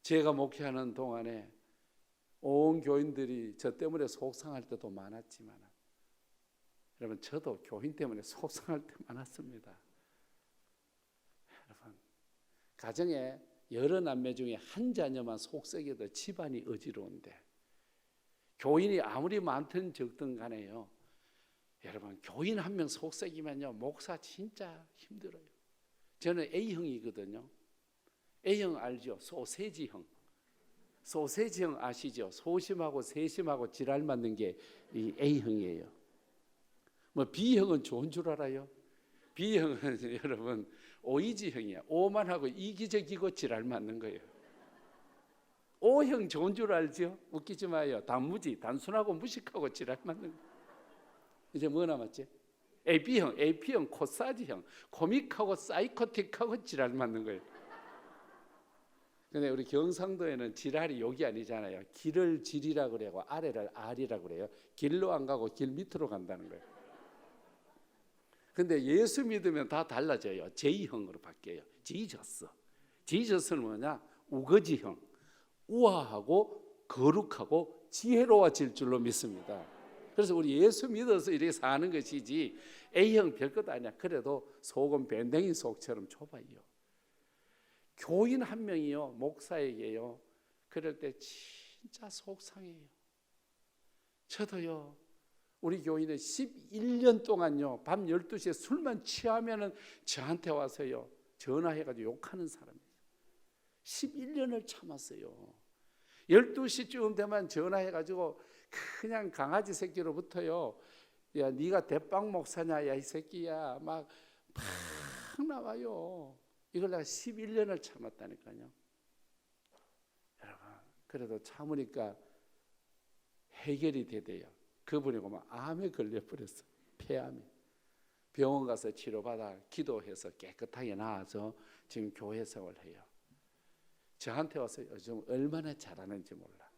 제가 목회하는 동안에 온 교인들이 저 때문에 속상할 때도 많았지만 여러분 저도 교인 때문에 속상할 때 많았습니다. 여러분 가정에 여러 남매 중에 한 자녀만 속썩여도 집안이 어지러운데 교인이 아무리 많든 적든 간에요. 여러분 교인 한 명 속썩이면요 목사 진짜 힘들어요. 저는 A형이거든요. A형 알죠? 소세지형. 소세지형 아시죠? 소심하고 세심하고 지랄 맞는 게 이 A형이에요. 뭐 B형은 좋은 줄 알아요? B형은 여러분 오이지형이야. 오만 하고 이기적이고 지랄 맞는 거예요. O형 좋은 줄 알죠? 웃기지 마요. 단무지, 단순하고 무식하고 지랄 맞는 거예요. 이제 뭐 남았지? AB형, AP형, 코사지형, 코믹하고 사이코틱하고 지랄 맞는 거예요. 근데 우리 경상도에는 지랄이 욕이 아니잖아요. 길을 지리라 그래고 아래를 아리라 그래요. 길로 안 가고 길 밑으로 간다는 거예요. 근데 예수 믿으면 다 달라져요. J형으로 바뀌어요. 지저스. 지저스는 뭐냐? 우거지형. 우아하고 거룩하고 지혜로워질 줄로 믿습니다. 그래서 우리 예수 믿어서 이렇게 사는 것이지 A형 별것 아니야. 그래도 속은 밴댕이 속처럼 좁아요. 교인 한 명이요 목사에게요 그럴 때 진짜 속상해요. 저도요 우리 교인은 11년 동안요 밤 12시에 술만 취하면은 저한테 와서요 전화해가지고 욕하는 사람이에요. 11년을 참았어요. 12시쯤 되면 전화해가지고 그냥 강아지 새끼로부터요 야 네가 대빵 목사냐 야 이 새끼야 막 나와요. 이걸 내가 11년을 참았다니까요. 여러분 그래도 참으니까 해결이 되대요. 그분이 막 암에 걸려버렸어. 폐암에. 병원 가서 치료받아 기도해서 깨끗하게 나아서 지금 교회 생활을 해요. 저한테 와서 요즘 얼마나 잘하는지 몰라.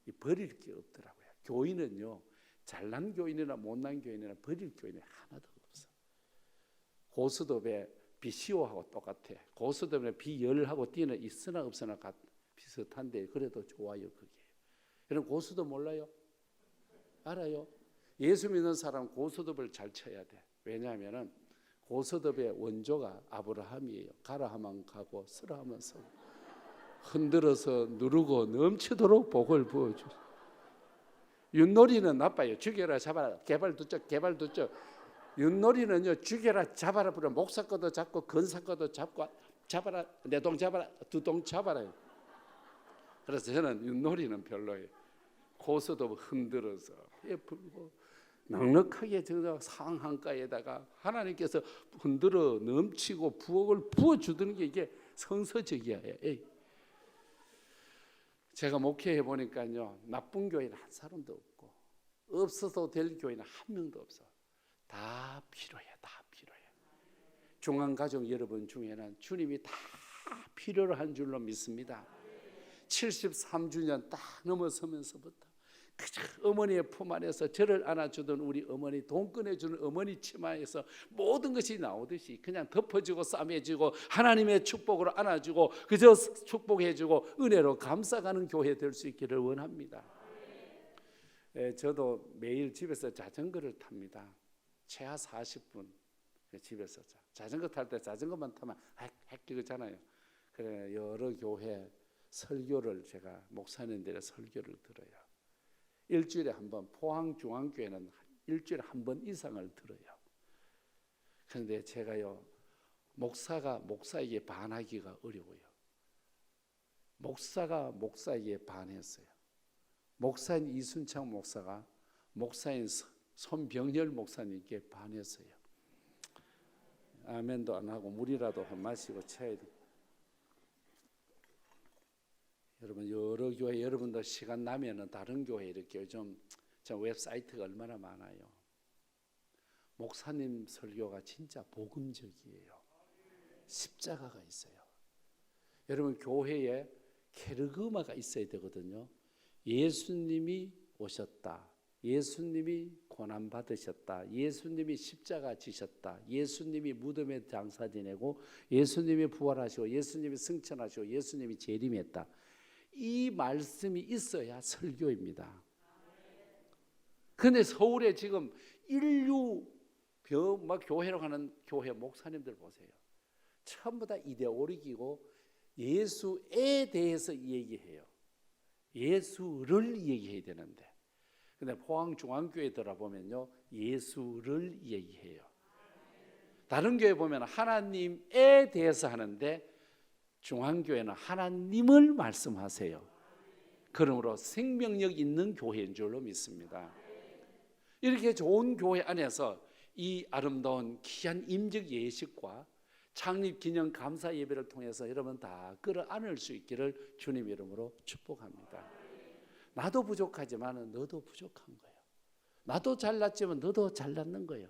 이 버릴 게 없더라고요. 교인은요, 잘난 교인이나 못난 교인이나 버릴 교인이 하나도 없어. 고스톱에 비시오하고 똑같아. 고스톱에 비열하고 띠는 있으나 없으나 비슷한데 그래도 좋아요. 그게. 여러분 고스톱 몰라요? 알아요? 예수 믿는 사람 고스톱을 잘 쳐야 돼. 왜냐하면 고스톱의 원조가 아브라함이에요. 가라 하면 가고 쓰라 하면 쓰고 흔들어서 누르고 넘치도록 복을 부어줘. 윷놀이는 나빠요. 죽여라 잡아라 개발 두쪽 개발 두쪽. 윷놀이는요, 죽여라 잡아라 부르면 목사 거도 잡고 건사 거도 잡고 잡아라 내 동 잡아라 두 동 잡아라. 그래서 저는 윷놀이는 별로예요. 고스톱 흔들어서 불고 넉넉하게 저 상한가에다가 하나님께서 흔들어 넘치고 부엌을 부어주는 게 이게 성서적이야. 제가 목회해 보니까요, 나쁜 교회는 한 사람도 없고 없어도 될 교회는 한 명도 없어. 다 필요해. 다 필요해. 중앙가족 여러분 중에는 주님이 다 필요로 한 줄로 믿습니다. 73주년 딱 넘어서면서부터 그저 어머니의 품 안에서 저를 안아주던 우리 어머니, 돈 꺼내주는 어머니 치마에서 모든 것이 나오듯이 그냥 덮어주고 싸매주고 하나님의 축복으로 안아주고 그저 축복해주고 은혜로 감싸가는 교회 될 수 있기를 원합니다. 저도 매일 집에서 자전거를 탑니다. 최하 40분 집에서 자전거 탈 때 자전거만 타면 헷갈리잖아요. 그래 여러 교회 설교를 제가 목사님들의 설교를 들어요. 일주일에 한 번, 포항중앙교회는 일주일에 한 번 이상을 들어요. 그런데 제가요, 목사가 목사에게 반하기가 어려워요. 목사가 목사에게 반했어요. 목사인 이순창 목사가 목사인 손병열 목사님께 반했어요. 아멘도 안 하고 물이라도 마시고 쳐야 돼. 여러분 여러 교회 여러분들 시간 나면은 다른 교회 이렇게 요즘 웹사이트가 얼마나 많아요. 목사님 설교가 진짜 복음적이에요. 십자가가 있어요. 여러분 교회에 케르그마가 있어야 되거든요. 예수님이 오셨다. 예수님이 고난 받으셨다. 예수님이 십자가 지셨다. 예수님이 무덤에 장사 지내고 예수님이 부활하시고 예수님이 승천하시고 예수님이 재림했다. 이 말씀이 있어야 설교입니다. 그런데 서울에 지금 인류 막 교회로 가는 교회 목사님들 보세요. 전부 다 이데올로기고 예수에 대해서 얘기해요. 예수를 얘기해야 되는데, 근데 포항중앙교회 들어보면요, 예수를 얘기해요. 다른 교회 보면 하나님에 대해서 하는데 중앙교회는 하나님을 말씀하세요. 그러므로 생명력 있는 교회인 줄로 믿습니다. 이렇게 좋은 교회 안에서 이 아름다운 귀한 임적 예식과 창립기념 감사 예배를 통해서 여러분 다 끌어안을 수 있기를 주님 이름으로 축복합니다. 나도 부족하지만 너도 부족한 거예요. 나도 잘났지만 너도 잘났는 거예요.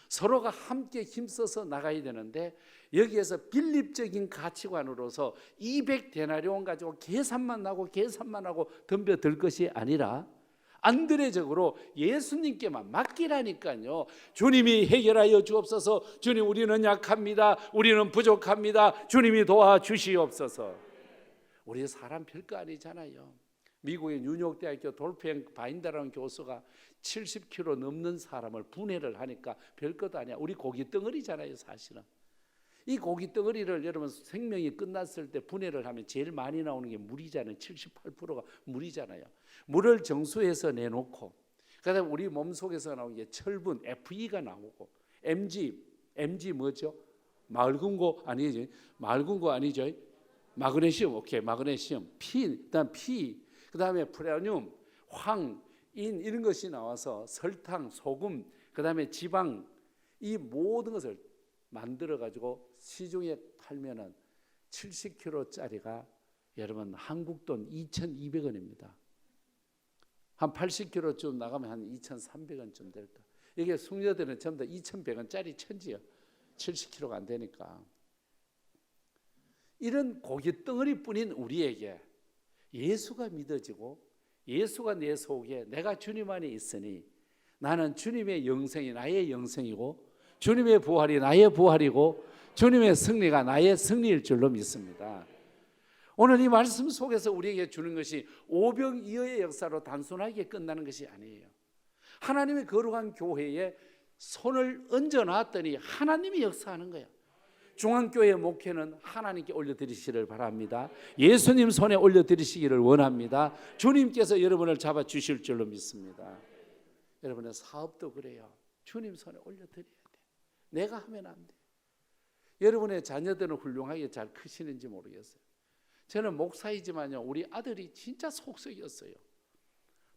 서로가 함께 힘써서 나가야 되는데 여기에서 빌립적인 가치관으로서 200데나리온 가지고 계산만 하고 덤벼들 것이 아니라 안드레적으로 예수님께만 맡기라니까요. 주님이 해결하여 주옵소서. 주님 우리는 약합니다. 우리는 부족합니다. 주님이 도와주시옵소서. 우리 사람 별거 아니잖아요. 미국의 뉴욕대학교 돌펜 바인더라는 교수가 70kg 넘는 사람을 분해를 하니까 별것도 아니야. 우리 고기 덩어리잖아요 사실은. 이 고기 덩어리를 여러분 생명이 끝났을 때 분해를 하면 제일 많이 나오는 게 물이잖아요. 78%가 물이잖아요. 물을 정수해서 내놓고 그다음에 우리 몸속에서 나오는 게 철분 FE가 나오고 MG 뭐죠? 맑은 거 아니죠? 마그네슘, 오케이, 마그네슘, 그다음 P, 그다음에 프레늄, 황, 인 이런 것이 나와서 설탕, 소금, 그다음에 지방 이 모든 것을 만들어 가지고 시중에 팔면은 70kg짜리가 여러분 한국 돈 2,200원입니다. 한 80kg쯤 나가면 한 2,300원쯤 될까. 이게 숙녀들은 전부 다 2,100원짜리 천지요. 70kg가 안 되니까. 이런 고깃 덩어리뿐인 우리에게 예수가 믿어지고 예수가 내 속에 내가 주님 안에 있으니 나는 주님의 영생이 나의 영생이고 주님의 부활이 나의 부활이고 주님의 승리가 나의 승리일 줄로 믿습니다. 오늘 이 말씀 속에서 우리에게 주는 것이 오병이어의 역사로 단순하게 끝나는 것이 아니에요. 하나님의 거룩한 교회에 손을 얹어놨더니 하나님이 역사하는 거야. 중앙교회 목회는 하나님께 올려드리시기를 바랍니다. 예수님 손에 올려드리시기를 원합니다. 주님께서 여러분을 잡아주실 줄로 믿습니다. 여러분의 사업도 그래요. 주님 손에 올려드려야 돼. 내가 하면 안 돼. 여러분의 자녀들은 훌륭하게 잘 크시는지 모르겠어요. 저는 목사이지만요, 우리 아들이 진짜 속썩이었어요.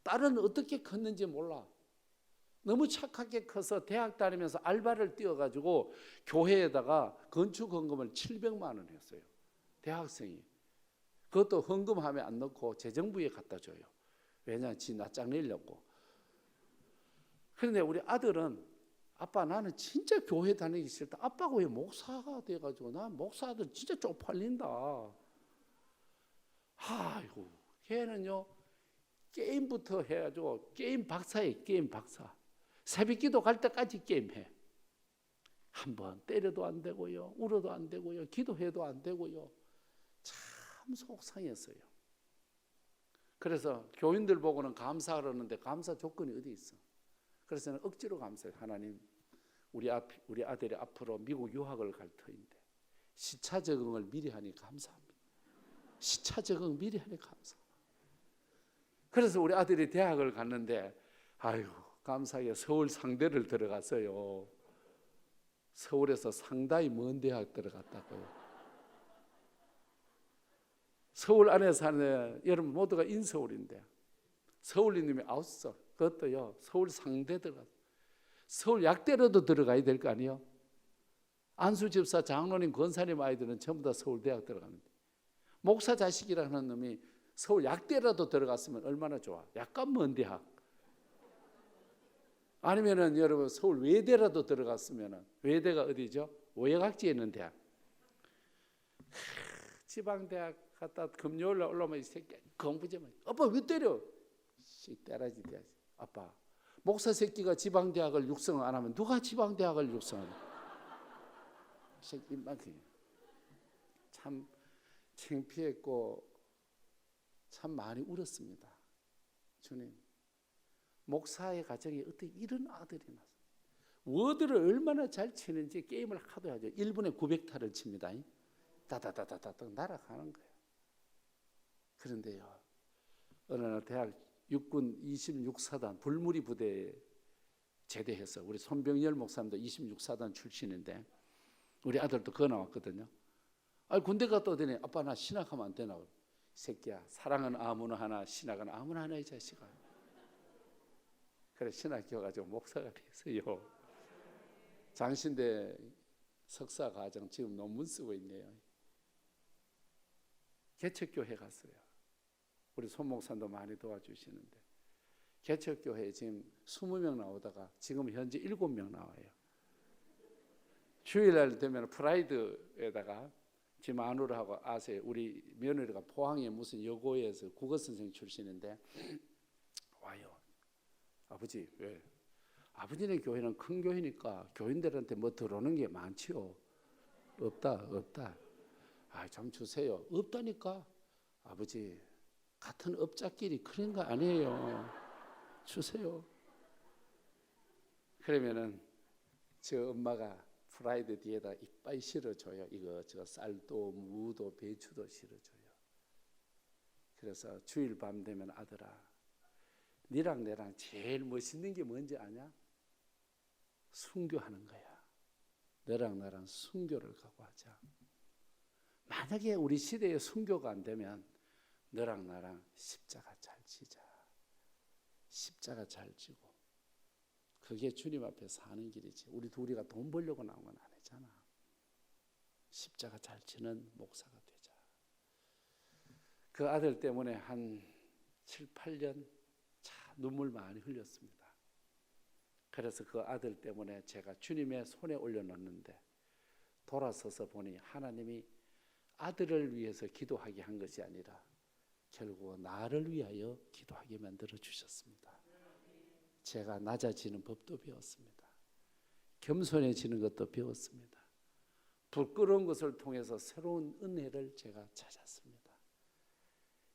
딸은 어떻게 컸는지 몰라. 너무 착하게 커서 대학 다니면서 알바를 뛰어가지고 교회에다가 건축 헌금을 700만 원 했어요. 대학생이. 그것도 헌금하면 안 넣고 재정부에 갖다 줘요. 왜냐하면 지 낯짝 내려고. 그런데 우리 아들은 아빠 나는 진짜 교회 다니기 싫다. 아빠가 왜 목사가 돼가지고 나 목사 아들 진짜 쪽팔린다. 아이고 걔는요 게임부터 해가지고 게임 박사예요. 게임 박사. 새벽기도 갈 때까지 게임해. 한번 때려도 안 되고요, 울어도 안 되고요, 기도해도 안 되고요. 참 속상했어요. 그래서 교인들 보고는 감사하려는데 감사 조건이 어디 있어? 그래서 저는 억지로 감사해요. 하나님, 우리 아들이 앞으로 미국 유학을 갈 터인데 시차 적응을 미리 하니 감사합니다. 시차 적응 미리 하니 감사합니다. 그래서 우리 아들이 대학을 갔는데 아이고 감사하게 서울 상대를 들어갔어요. 서울에서 상당히 먼 대학 들어갔다고요. 서울 안에 사는 여러분 모두가 인서울인데 서울이님이 아웃서 그것도요 서울 상대 들어갔어요. 서울 약대로도 들어가야 될 거 아니에요. 안수 집사, 장로님, 권사님 아이들은 전부 다 서울 대학 들어가는데 목사 자식이라는 놈이 서울 약대라도 들어갔으면 얼마나 좋아. 약간 먼 대학. 아니면은 여러분 서울 외대라도 들어갔으면은 외대가 어디죠? 외곽지에 있는 대학. 지방 대학 갔다 금요일 날 올라오면 이 새끼 공부 좀 해. 아빠 왜 때려? 씨 때라지 돼야지. 아빠 목사 새끼가 지방 대학을 육성 안 하면 누가 지방 대학을 육성하냐? 새끼 입막히 참 창피했고 참 많이 울었습니다. 주님. 목사의 가정에 어떻게 이런 아들이 났어요. 워드를 얼마나 잘 치는지 게임을 하도 하죠. 1분에 900타를 칩니다. 다다다다다 날아가는 거예요. 그런데요 어느 날 대학 육군 26사단 불무리 부대에 제대해서 우리 손병열 목사님도 26사단 출신인데 우리 아들도 그거 나왔거든요. 군대 갔다 오더니 아빠 나 신학하면 안 되나? 새끼야 사랑은 아무나 하나 신학은 아무나 하나 이 자식아. 그래 신학 교가지고 목사가 됐어요. 장신대 석사 과정 지금 논문 쓰고 있네요. 개척교회 갔어요. 우리 손 목사님도 많이 도와주시는데 개척교회에 지금 20명 나오다가 지금 현재 7명 나와요. 주일날 되면 프라이드에다가 지금 안우라하고 아세요. 우리 며느리가 포항에 무슨 여고에서 국어선생 출신인데 와요. 아버지 왜? 아버지네 교회는 큰 교회니까 교인들한테 뭐 들어오는 게 많지요. 없다. 좀 주세요. 없다니까. 아버지 같은 업자끼리 그런 거 아니에요. 주세요. 그러면은 저 엄마가 프라이드 뒤에다 이빨 실어줘요. 이거 저 쌀도 무도 배추도 실어줘요. 그래서 주일 밤 되면 아들아 니랑 내랑 제일 멋있는 게 뭔지 아냐? 순교하는 거야. 너랑 나랑 순교를 각오하자. 만약에 우리 시대에 순교가 안 되면 너랑 나랑 십자가 잘 지자. 십자가 잘 지고 그게 주님 앞에 사는 길이지. 우리 둘이가 돈 벌려고 나온 건 아니잖아. 십자가 잘 지는 목사가 되자. 그 아들 때문에 한 7, 8년 눈물 많이 흘렸습니다. 그래서 그 아들 때문에 제가 주님의 손에 올려놓는데 돌아서서 보니 하나님이 아들을 위해서 기도하게 한 것이 아니라 결국 나를 위하여 기도하게 만들어 주셨습니다. 제가 낮아지는 법도 배웠습니다. 겸손해지는 것도 배웠습니다. 부끄러운 것을 통해서 새로운 은혜를 제가 찾았습니다.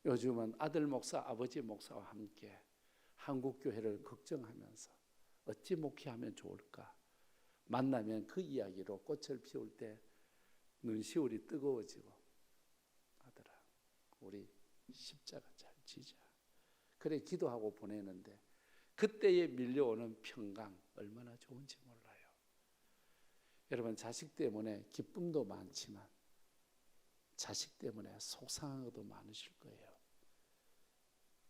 요즘은 아들 목사, 아버지 목사와 함께 한국교회를 걱정하면서 어찌 목회하면 좋을까? 만나면 그 이야기로 꽃을 피울 때 눈시울이 뜨거워지고, 아들아 우리 십자가 잘 지자. 그래 기도하고 보내는데 그때에 밀려오는 평강 얼마나 좋은지 몰라요. 여러분, 자식 때문에 기쁨도 많지만 자식 때문에 속상한 것도 많으실 거예요.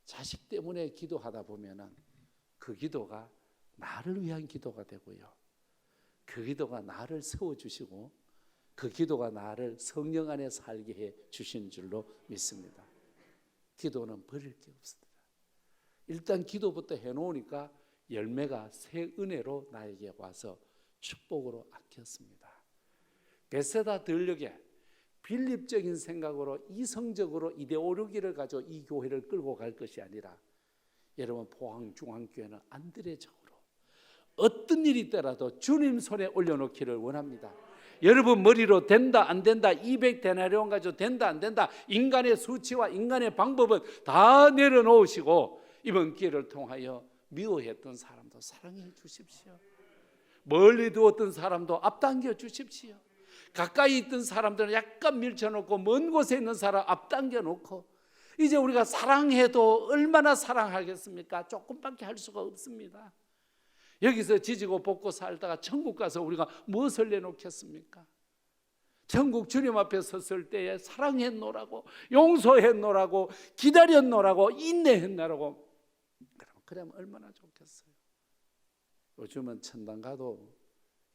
자식 때문에 기도하다 보면은 그 기도가 나를 위한 기도가 되고요, 그 기도가 나를 세워주시고 그 기도가 나를 성령 안에 살게 해 주신 줄로 믿습니다. 기도는 버릴 게 없습니다. 일단 기도부터 해놓으니까 열매가 새 은혜로 나에게 와서 축복으로 아꼈습니다. 베세다 들녘에 빌립적인 생각으로 이성적으로 이데올로기를 가지고 이 교회를 끌고 갈 것이 아니라, 여러분 포항중앙교회는 안드레적으로 어떤 일이 있더라도 주님 손에 올려놓기를 원합니다. 여러분 머리로 된다 안 된다, 200데나리온 가지고 된다 안 된다, 인간의 수치와 인간의 방법은 다 내려놓으시고 이번 기회를 통하여 미워했던 사람도 사랑해 주십시오. 멀리 두었던 사람도 앞당겨 주십시오. 가까이 있던 사람들은 약간 밀쳐놓고 먼 곳에 있는 사람 앞당겨 놓고, 이제 우리가 사랑해도 얼마나 사랑하겠습니까? 조금밖에 할 수가 없습니다. 여기서 지지고 볶고 살다가 천국 가서 우리가 무엇을 내놓겠습니까? 천국 주님 앞에 섰을 때에 사랑했노라고, 용서했노라고, 기다렸노라고, 인내했노라고, 그러면 얼마나 좋겠어요. 요즘은 천당 가도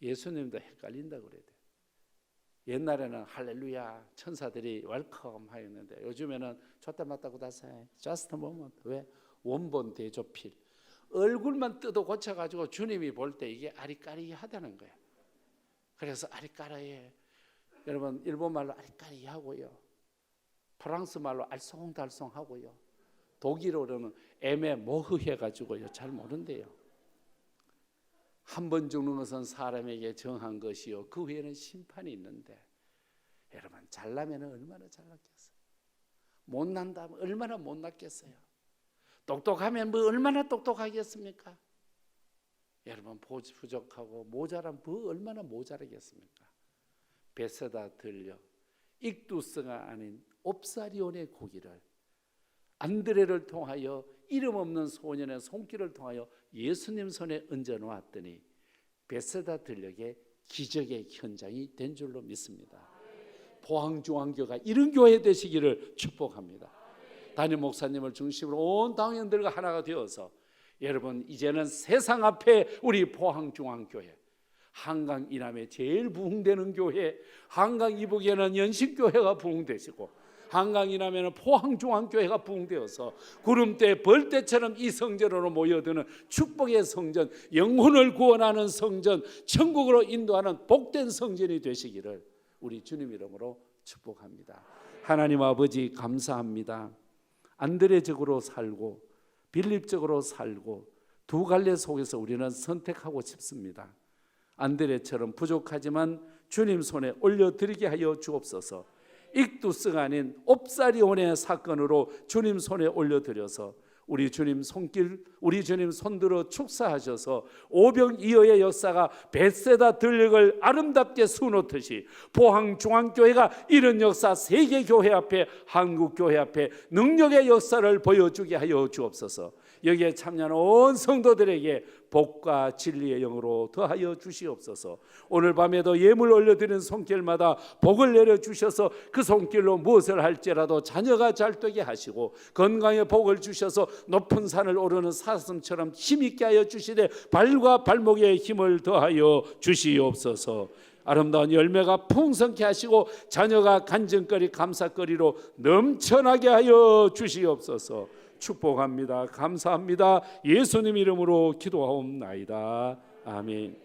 예수님도 헷갈린다 그래야 돼. 옛날에는 할렐루야 천사들이 웰컴 하였는데 요즘에는 좋다 맞다 구다사이 just a moment. 왜? 원본 대조필. 얼굴만 뜯어 고쳐가지고 주님이 볼 때 이게 아리까리하다는 거예요. 그래서 아리까리해. 여러분 일본말로 아리까리하고요, 프랑스말로 알쏭달쏭하고요, 독일어로는 애매모호해가지고요 잘 모른대요. 한 번 죽는 것은 사람에게 정한 것이요 그 후에는 심판이 있는데, 여러분 잘나면 얼마나 잘났겠어요? 못난다면 얼마나 못났겠어요? 똑똑하면 뭐 얼마나 똑똑하겠습니까? 여러분 부족하고 모자란 뭐 얼마나 모자라겠습니까? 베세다 들녘 익두스가 아닌 옵사리온의 고기를 안드레를 통하여 이름 없는 소년의 손길을 통하여 예수님 손에 얹어 놓았더니 베세다 들녘에 기적의 현장이 된 줄로 믿습니다. 포항중앙교회가 이런 교회 되시기를 축복합니다. 담임 목사님을 중심으로 온 당원들과 하나가 되어서 여러분 이제는 세상 앞에 우리 포항중앙교회, 한강 이남에 제일 부흥되는 교회, 한강 이북에는 연식교회가 부흥되시고 한강 이남에는 포항중앙교회가 부흥되어서 구름대 벌떼처럼 이 성전으로 모여드는 축복의 성전, 영혼을 구원하는 성전, 천국으로 인도하는 복된 성전이 되시기를 우리 주님 이름으로 축복합니다. 하나님 아버지 감사합니다. 안드레적으로 살고 빌립적으로 살고 두 갈래 속에서 우리는 선택하고 싶습니다. 안드레처럼 부족하지만 주님 손에 올려드리게 하여 주옵소서. 익두스가 아닌 옵사리온의 사건으로 주님 손에 올려드려서 우리 주님 손길, 우리 주님 손들어 축사하셔서 오병이어의 역사가 베세다 들녘을 아름답게 수놓듯이 포항중앙교회가 이런 역사 세계교회 앞에, 한국교회 앞에 능력의 역사를 보여주게 하여 주옵소서. 여기에 참여하는 온 성도들에게 복과 진리의 영으로 더하여 주시옵소서. 오늘 밤에도 예물 올려드리는 손길마다 복을 내려주셔서 그 손길로 무엇을 할지라도 자녀가 잘 되게 하시고 건강의 복을 주셔서 높은 산을 오르는 사슴처럼 힘있게 하여 주시되 발과 발목에 힘을 더하여 주시옵소서. 아름다운 열매가 풍성케 하시고 자녀가 간증거리 감사거리로 넘쳐나게 하여 주시옵소서. 축복합니다. 감사합니다. 예수님 이름으로 기도하옵나이다. 아멘.